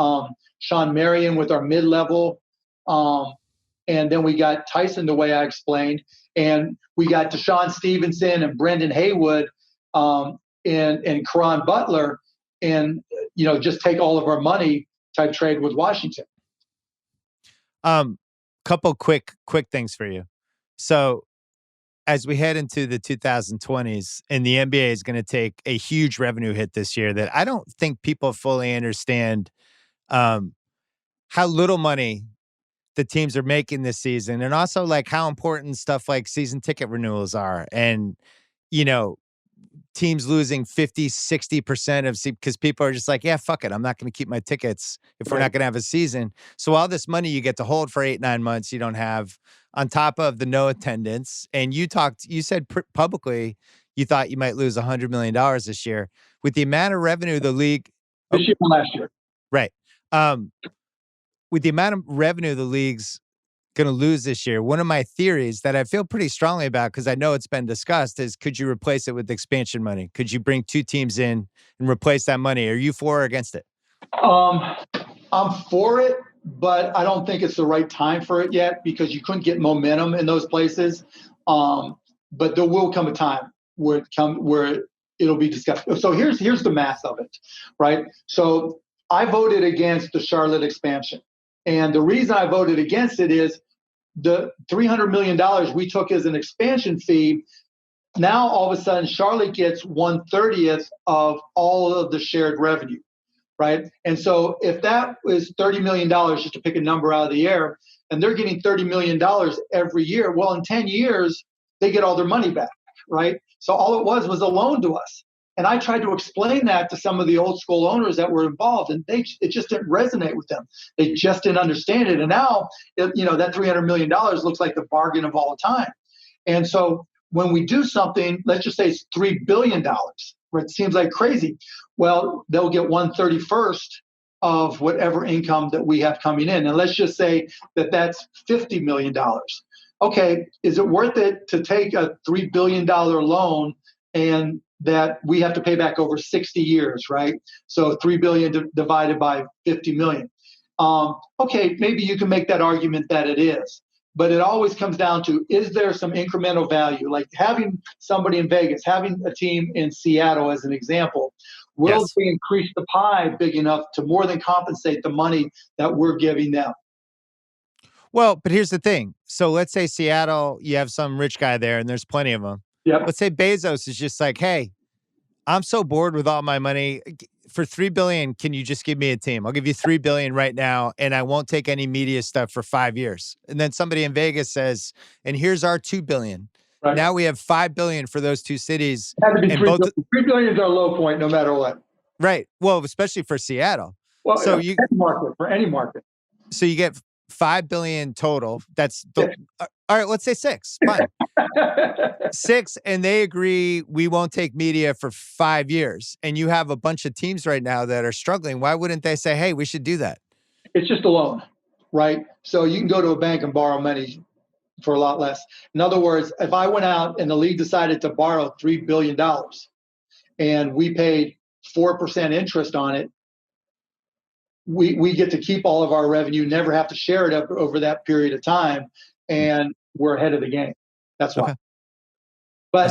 Sean Marion with our mid-level, and then we got Tyson the way I explained, and we got Deshaun Stevenson and Brendan Haywood and Caron Butler. And, just take all of our money type trade with Washington. Couple quick things for you. So as we head into the 2020s, and the NBA is going to take a huge revenue hit this year that I don't think people fully understand how little money the teams are making this season, and also like how important stuff like season ticket renewals are. And, teams losing 50, 60% of because people are just like, yeah, fuck it. I'm not going to keep my tickets if we're not going to have a season. So all this money you get to hold for 8-9 months, you don't have, on top of the no attendance. And you said publicly, you thought you might lose $100 million this year with the amount of revenue the league. This year and last year. Right. With the amount of revenue the league's going to lose this year, one of my theories that I feel pretty strongly about, because I know it's been discussed, is could you replace it with expansion money? Could you bring two teams in and replace that money? Are you for or against it? I'm for it, but I don't think it's the right time for it yet, because you couldn't get momentum in those places. But there will come a time where it'll be discussed. So here's the math of it, right? So I voted against the Charlotte expansion. And the reason I voted against it is the $300 million we took as an expansion fee. Now, all of a sudden, Charlotte gets 1/30 of all of the shared revenue, right? And so if that was $30 million, just to pick a number out of the air, and they're getting $30 million every year, well, in 10 years, they get all their money back. right? So all it was a loan to us. And I tried to explain that to some of the old school owners that were involved, and it just didn't resonate with them. They just didn't understand it. And now, that $300 million looks like the bargain of all time. And so when we do something, let's just say it's $3 billion, where it seems like crazy. Well, they'll get 1/31st of whatever income that we have coming in. And let's just say that that's $50 million. Okay, is it worth it to take a $3 billion loan and that we have to pay back over 60 years, right? So 3 billion divided by 50 million. Okay, maybe you can make that argument that it is, but it always comes down to, is there some incremental value? Like having somebody in Vegas, having a team in Seattle as an example, will Yes. they increase the pie big enough to more than compensate the money that we're giving them? Well, but here's the thing. So let's say Seattle, you have some rich guy there, and there's plenty of them. Yep. Let's say Bezos is just like, hey, I'm so bored with all my money. For $3 billion, can you just give me a team? I'll give you $3 billion right now, and I won't take any media stuff for 5 years. And then somebody in Vegas says, and here's our $2 billion. Right. Now we have $5 billion for those two cities. It had to be and 3 both, billion. 3 billion is our low point, no matter what. right. Well, especially for Seattle. Well, So for any market. So you get $5 billion total. That's all right. Let's say 6. Fine. 6, and they agree we won't take media for 5 years. And you have a bunch of teams right now that are struggling. Why wouldn't they say, hey, we should do that? It's just a loan, right? So you can go to a bank and borrow money for a lot less. In other words, if I went out and the league decided to borrow $3 billion and we paid 4% interest on it, we get to keep all of our revenue, never have to share it up over that period of time, and we're ahead of the game. That's why. Okay. But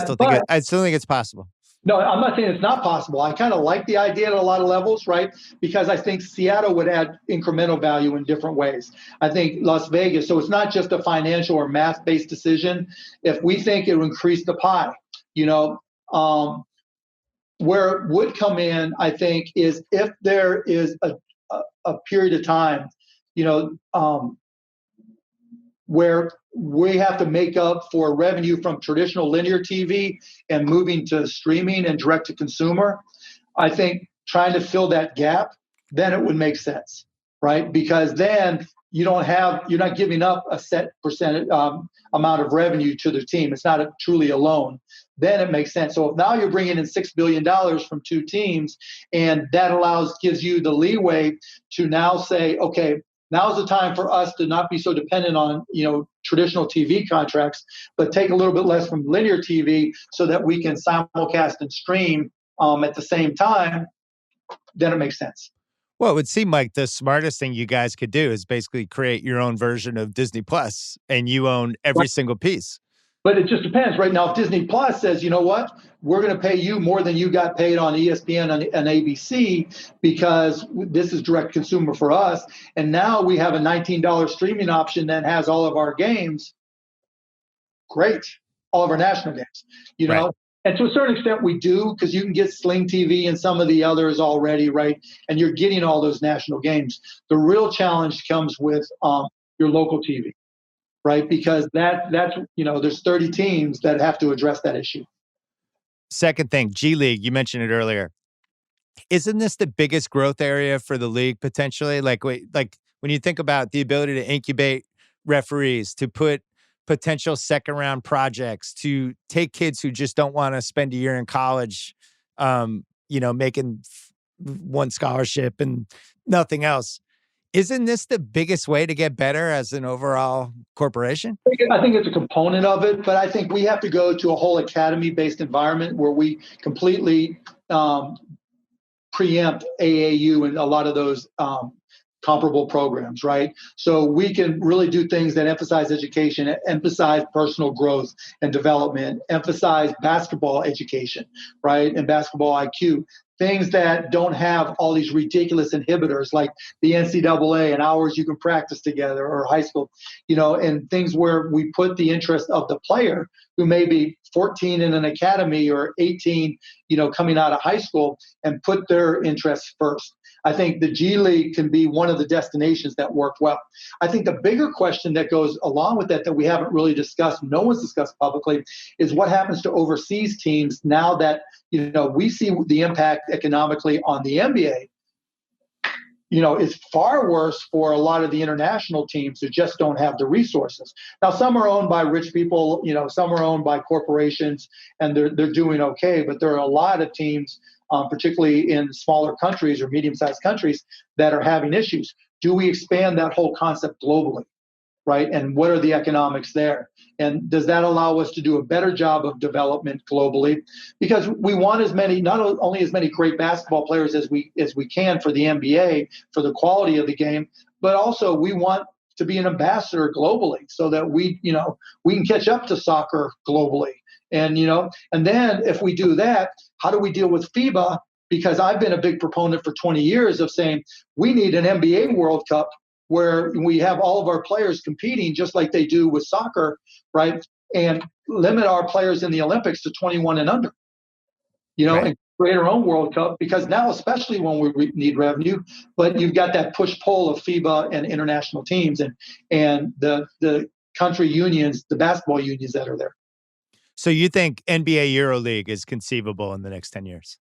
I still think it's possible. No, I'm not saying it's not possible. I kind of like the idea at a lot of levels, right? Because I think Seattle would add incremental value in different ways. I think Las Vegas, so it's not just a financial or math-based decision. If we think it will increase the pie, where it would come in, I think, is if there is a period of time, where we have to make up for revenue from traditional linear TV and moving to streaming and direct to consumer. I think trying to fill that gap, then it would make sense, right? Because then you're not giving up a set percentage amount of revenue to the team. It's not truly a loan. Then it makes sense. So if now you're bringing in $6 billion from two teams, and that gives you the leeway to now say, okay, now's the time for us to not be so dependent on, traditional TV contracts, but take a little bit less from linear TV so that we can simulcast and stream at the same time. Then it makes sense. Well, it would seem like the smartest thing you guys could do is basically create your own version of Disney Plus, and you own every single piece. But it just depends. Right now, if Disney Plus says, you know what, we're going to pay you more than you got paid on ESPN and ABC because this is direct consumer for us, and now we have a $19 streaming option that has all of our games, great, all of our national games, Right. And to a certain extent we do, because you can get Sling TV and some of the others already, right? And you're getting all those national games. The real challenge comes with your local TV. Right, because that's there's 30 teams that have to address that issue. Second thing, G League, you mentioned it earlier. Isn't this the biggest growth area for the league potentially? Like when you think about the ability to incubate referees, to put potential second round projects, to take kids who just don't want to spend a year in college, making one scholarship and nothing else. Isn't this the biggest way to get better as an overall corporation? I think it's a component of it, but I think we have to go to a whole academy-based environment where we completely preempt AAU and a lot of those comparable programs, right? So we can really do things that emphasize education, emphasize personal growth and development, emphasize basketball education, right? And basketball IQ. Things that don't have all these ridiculous inhibitors like the NCAA and hours you can practice together, or high school, and things where we put the interest of the player who may be 14 in an academy or 18, coming out of high school, and put their interests first. I think the G League can be one of the destinations that work well. I think the bigger question that goes along with that we haven't really discussed, no one's discussed publicly, is what happens to overseas teams now that, we see the impact economically on the NBA. It's far worse for a lot of the international teams who just don't have the resources. Now, some are owned by rich people, some are owned by corporations, and they're doing okay. But there are a lot of teams, particularly in smaller countries or medium-sized countries, that are having issues. Do we expand that whole concept globally, right? And what are the economics there? And does that allow us to do a better job of development globally? Because we want not only as many great basketball players as we can for the NBA, for the quality of the game, but also we want to be an ambassador globally so that we can catch up to soccer globally. And then if we do that, how do we deal with FIBA? Because I've been a big proponent for 20 years of saying we need an NBA World Cup where we have all of our players competing just like they do with soccer, right? And limit our players in the Olympics to 21 and under, right. And create our own World Cup, because now, especially when we need revenue, but you've got that push-pull of FIBA and international teams and the country unions, the basketball unions that are there. So you think NBA EuroLeague is conceivable in the next 10 years?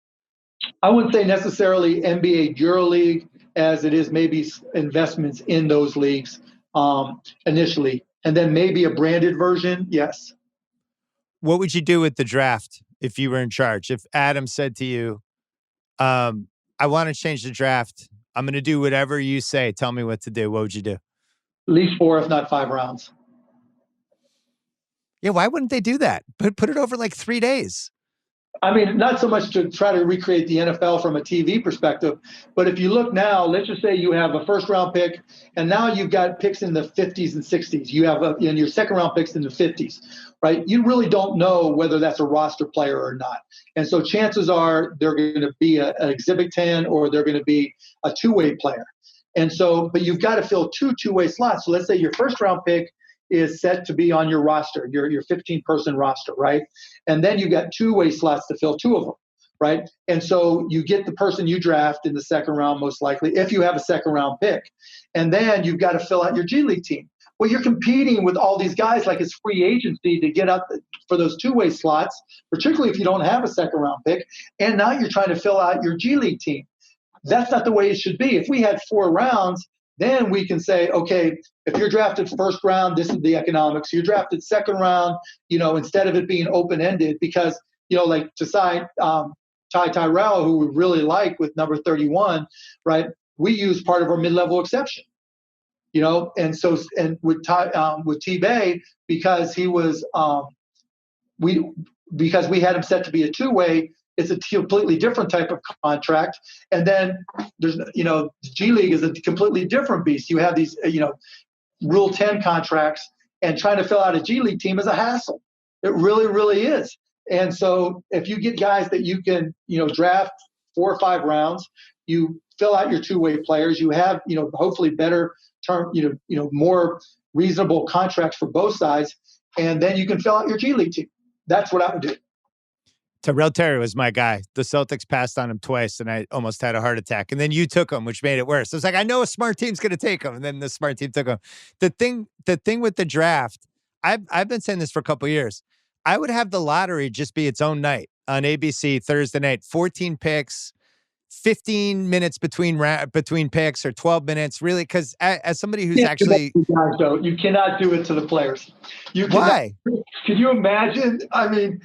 I wouldn't say necessarily NBA EuroLeague as it is maybe investments in those leagues initially, and then maybe a branded version, yes. What would you do with the draft if you were in charge? If Adam said to you, I want to change the draft, I'm going to do whatever you say, tell me what to do, what would you do? At least 4, if not 5 rounds. Yeah, why wouldn't they do that? Put it over like 3 days. I mean, not so much to try to recreate the NFL from a TV perspective, but if you look now, let's just say you have a first-round pick, and now you've got picks in the 50s and 60s. You have in your second-round picks in the 50s, right? You really don't know whether that's a roster player or not. And so chances are they're going to be an Exhibit 10 or they're going to be a two-way player. And so, but you've got to fill 2 two-way slots. So let's say your first-round pick is set to be on your roster, your 15-person roster, right? And then you got 2-way slots to fill 2 of them, right? And so you get the person you draft in the second round, most likely, if you have a second-round pick. And then you've got to fill out your G League team. Well, you're competing with all these guys like it's free agency to get up for those 2-way slots, particularly if you don't have a second-round pick. And now you're trying to fill out your G League team. That's not the way it should be. If we had 4 rounds, then we can say, okay, if you're drafted first round, this is the economics. You're drafted second round, instead of it being open-ended, because, like to sign Ty Tyrell, who we really like with number 31, right? We use part of our mid-level exception, and so, and with T-Bay, because he was, because we had him set to be a 2-way, it's a completely different type of contract. And then there's, G League is a completely different beast. You have these, Rule 10 contracts, and trying to fill out a G League team is a hassle. It really, really is. And so if you get guys that you can, draft 4 or 5 rounds, you fill out your 2-way players, you have, hopefully better term, more reasonable contracts for both sides. And then you can fill out your G League team. That's what I would do. Terrell Terry was my guy. The Celtics passed on him twice, and I almost had a heart attack. And then you took him, which made it worse. I was like, I know a smart team's going to take him, and then the smart team took him. The thing with the draft, I've been saying this for a couple of years. I would have the lottery just be its own night on ABC Thursday night. 14 picks, 15 minutes between picks, or 12 minutes. Really, because as somebody who's actually, you cannot do it to the players. Why? Can you imagine? I mean,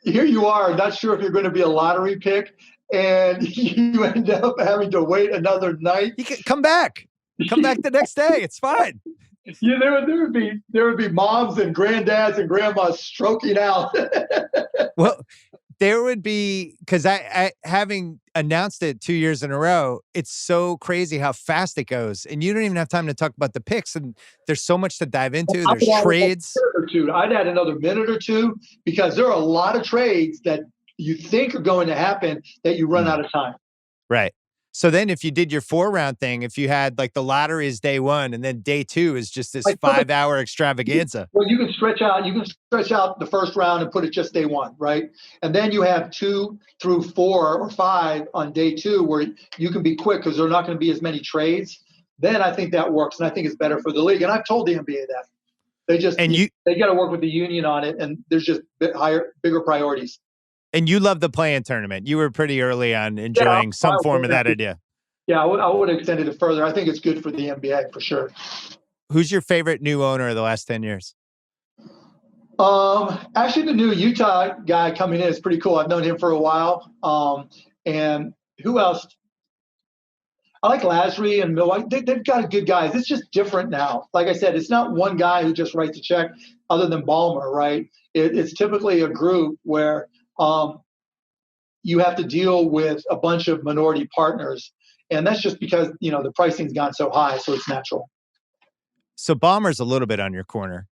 here you are, not sure if you're going to be a lottery pick, and you end up having to wait another night. You can come back the next day. It's fine. Yeah, there would be moms and granddads and grandmas stroking out. Well, there would be, because I having announced it 2 years in a row, it's so crazy how fast it goes, and you don't even have time to talk about the picks, and there's so much to dive into. There's trades. I'd add another minute or two, because there are a lot of trades that you think are going to happen that you run out of time. Right. So then if you did your 4-round thing, if you had like the lottery is day 1 and then day 2 is just this Like, 5-hour extravaganza. well, you can stretch out the first round and put it just day 1, right? And then you have 2 through 4 or 5 on day 2 where you can be quick because there are not going to be as many trades. Then I think that works, and I think it's better for the league. And I've told the NBA that. They got to work with the union on it, and there's just bigger priorities. And you love the play-in tournament. You were pretty early on enjoying some form of that idea. Yeah, I would have extended it further. I think it's good for the NBA for sure. Who's your favorite new owner of the last 10 years? Actually, the new Utah guy coming in is pretty cool. I've known him for a while. And who else? I like Lasry and Milwaukee. They've got good guys. It's just different now. Like I said, it's not one guy who just writes a check other than Ballmer, right? It's typically a group where you have to deal with a bunch of minority partners. And that's just because, the pricing's gone so high, so it's natural. So Ballmer's a little bit on your corner.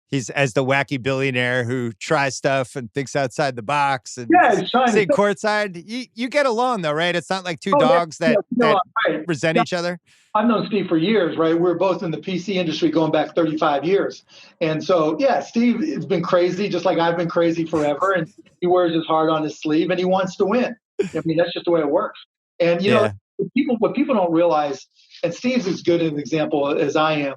He's as the wacky billionaire who tries stuff and thinks outside the box and he's trying say courtside. You get along though, right? It's not like two dogs that resent each other. I've known Steve for years, right? We're both in the PC industry going back 35 years. And so, Steve has been crazy, just like I've been crazy forever. And he wears his heart on his sleeve and he wants to win. I mean, that's just the way it works. And, what people don't realize, and Steve's as good an example as I am,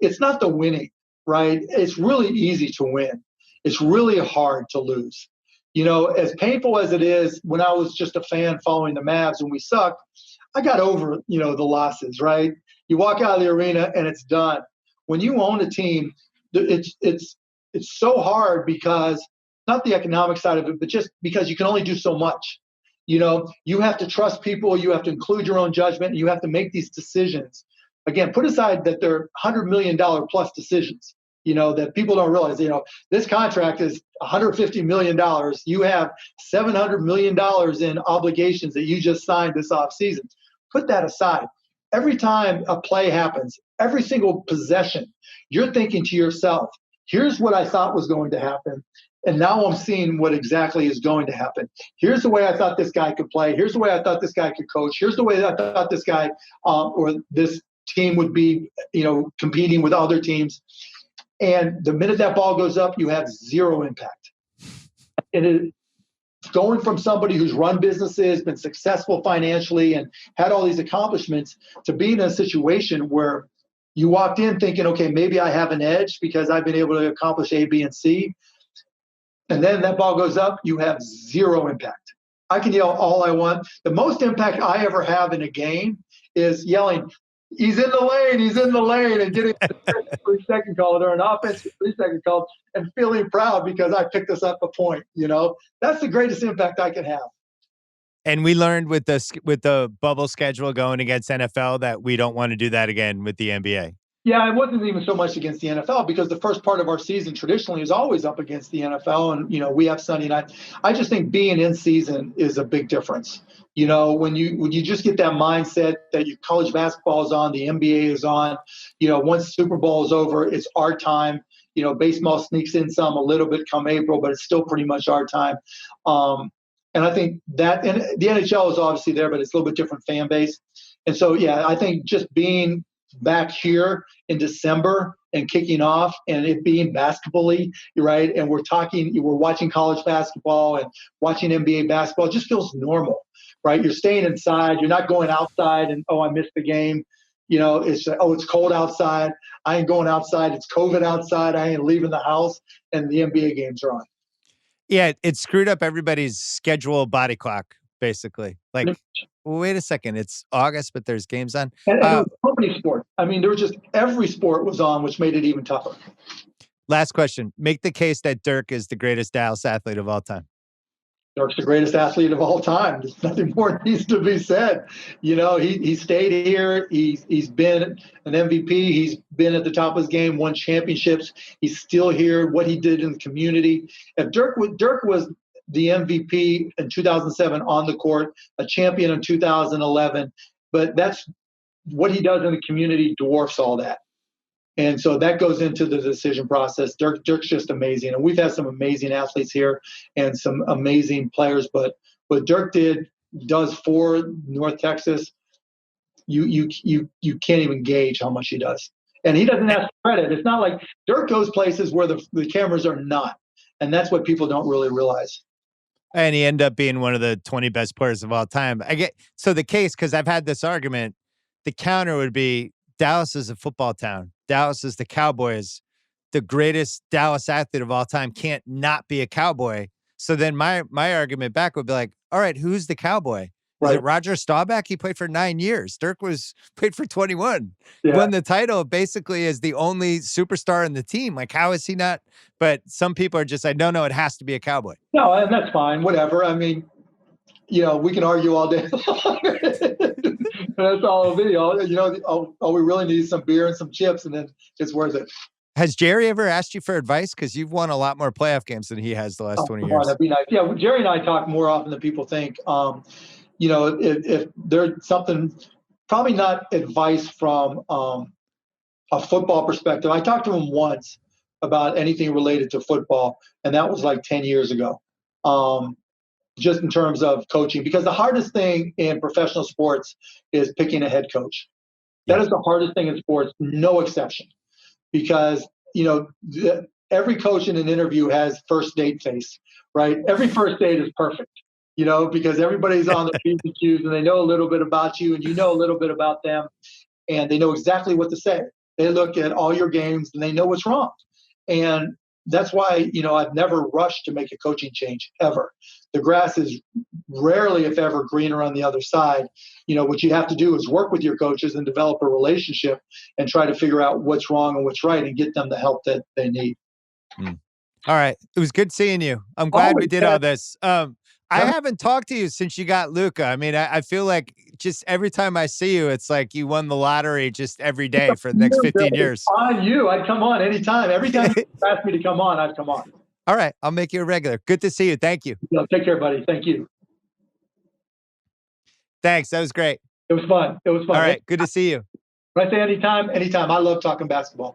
it's not the winning. Right? It's really easy to win. It's really hard to lose. As painful as it is, when I was just a fan following the Mavs when we sucked, I got over, the losses, right? You walk out of the arena and it's done. When you own a team, it's so hard because not the economic side of it, but just because you can only do so much. You have to trust people, you have to include your own judgment, and you have to make these decisions. Again, put aside that they're $100 million plus decisions, that people don't realize, this contract is $150 million. You have $700 million in obligations that you just signed this offseason. Put that aside. Every time a play happens, every single possession, you're thinking to yourself, here's what I thought was going to happen. And now I'm seeing what exactly is going to happen. Here's the way I thought this guy could play. Here's the way I thought this guy could coach. Here's the way I thought this guy or this team would be, competing with other teams. And the minute that ball goes up, you have zero impact. And it's going from somebody who's run businesses, been successful financially, and had all these accomplishments to being in a situation where you walked in thinking, okay, maybe I have an edge because I've been able to accomplish A, B, and C. And then that ball goes up, you have zero impact. I can yell all I want. The most impact I ever have in a game is yelling, he's in the lane, and getting a 3-second call or an offensive 3-second call and feeling proud because I picked us up a point. That's the greatest impact I can have. And we learned with the bubble schedule going against NFL that we don't want to do that again with the NBA. Yeah, it wasn't even so much against the NFL because the first part of our season traditionally is always up against the NFL. And, we have Sunday night. I just think being in season is a big difference. When you just get that mindset that your college basketball is on, the NBA is on, once Super Bowl is over, it's our time. Baseball sneaks in some a little bit come April, but it's still pretty much our time. And I think that, and the NHL is obviously there, but it's a little bit different fan base. And so, I think just being back here in December and kicking off and it being basketball-y, right? And we're watching college basketball and watching NBA basketball. It just feels normal, right? You're staying inside. You're not going outside and, I missed the game. It's cold outside. I ain't going outside. It's COVID outside. I ain't leaving the house, and the NBA games are on. Yeah, it screwed up everybody's schedule body clock, basically. Like, wait a second, it's August, but there's games on. And it was so many sports. I mean, there was just every sport was on, which made it even tougher. Last question. Make the case that Dirk is the greatest Dallas athlete of all time. Dirk's the greatest athlete of all time. There's nothing more needs to be said. He stayed here. He's been an MVP. He's been at the top of his game, won championships. He's still here. What he did in the community. If Dirk was the MVP in 2007 on the court, a champion in 2011, but that's what he does in the community dwarfs all that. And so that goes into the decision process. Dirk's just amazing. And we've had some amazing athletes here and some amazing players, but what Dirk did does for North Texas, you can't even gauge how much he does. And he doesn't ask for credit. It's not like Dirk goes places where the cameras are not. And that's what people don't really realize. And he ended up being one of the 20 best players of all time. So the case, because I've had this argument, the counter would be Dallas is a football town. Dallas is the Cowboys. The greatest Dallas athlete of all time can't not be a Cowboy. So then my argument back would be like, all right, who's the Cowboy? Is it Roger Staubach? He played for 9 years. Dirk played for 21. Yeah. Won the title basically as the only superstar in the team. Like, how is he not? But some people are just like, no, it has to be a Cowboy. No, and that's fine. Whatever. I mean, we can argue all day long. That's all a video. All we really need is some beer and some chips, and then it's worth it. Has Jerry ever asked you for advice? Because you've won a lot more playoff games than he has the last 20 years. That'd be nice. Yeah, Jerry and I talk more often than people think. If there's something, probably not advice from a football perspective. I talked to him once about anything related to football, and that was like 10 years ago. Just in terms of coaching, because the hardest thing in professional sports is picking a head coach. That is the hardest thing in sports, no exception. Because, every coach in an interview has first date face, right? Every first date is perfect, because everybody's on the P's and Q's and they know a little bit about you and you know a little bit about them and they know exactly what to say. They look at all your games and they know what's wrong. And that's why, I've never rushed to make a coaching change ever. The grass is rarely, if ever, greener on the other side. What you have to do is work with your coaches and develop a relationship and try to figure out what's wrong and what's right and get them the help that they need. All right. It was good seeing you. I'm glad we did all this. I haven't talked to you since you got Luka. I mean, I feel like just every time I see you, it's like you won the lottery just every day for the next 15 years. On you. I'd come on anytime. Every time you ask me to come on, I'd come on. All right. I'll make you a regular. Good to see you. Thank you. Take care, buddy. Thank you. Thanks. That was great. It was fun. All right. Good to see you. Right there, anytime. I love talking basketball.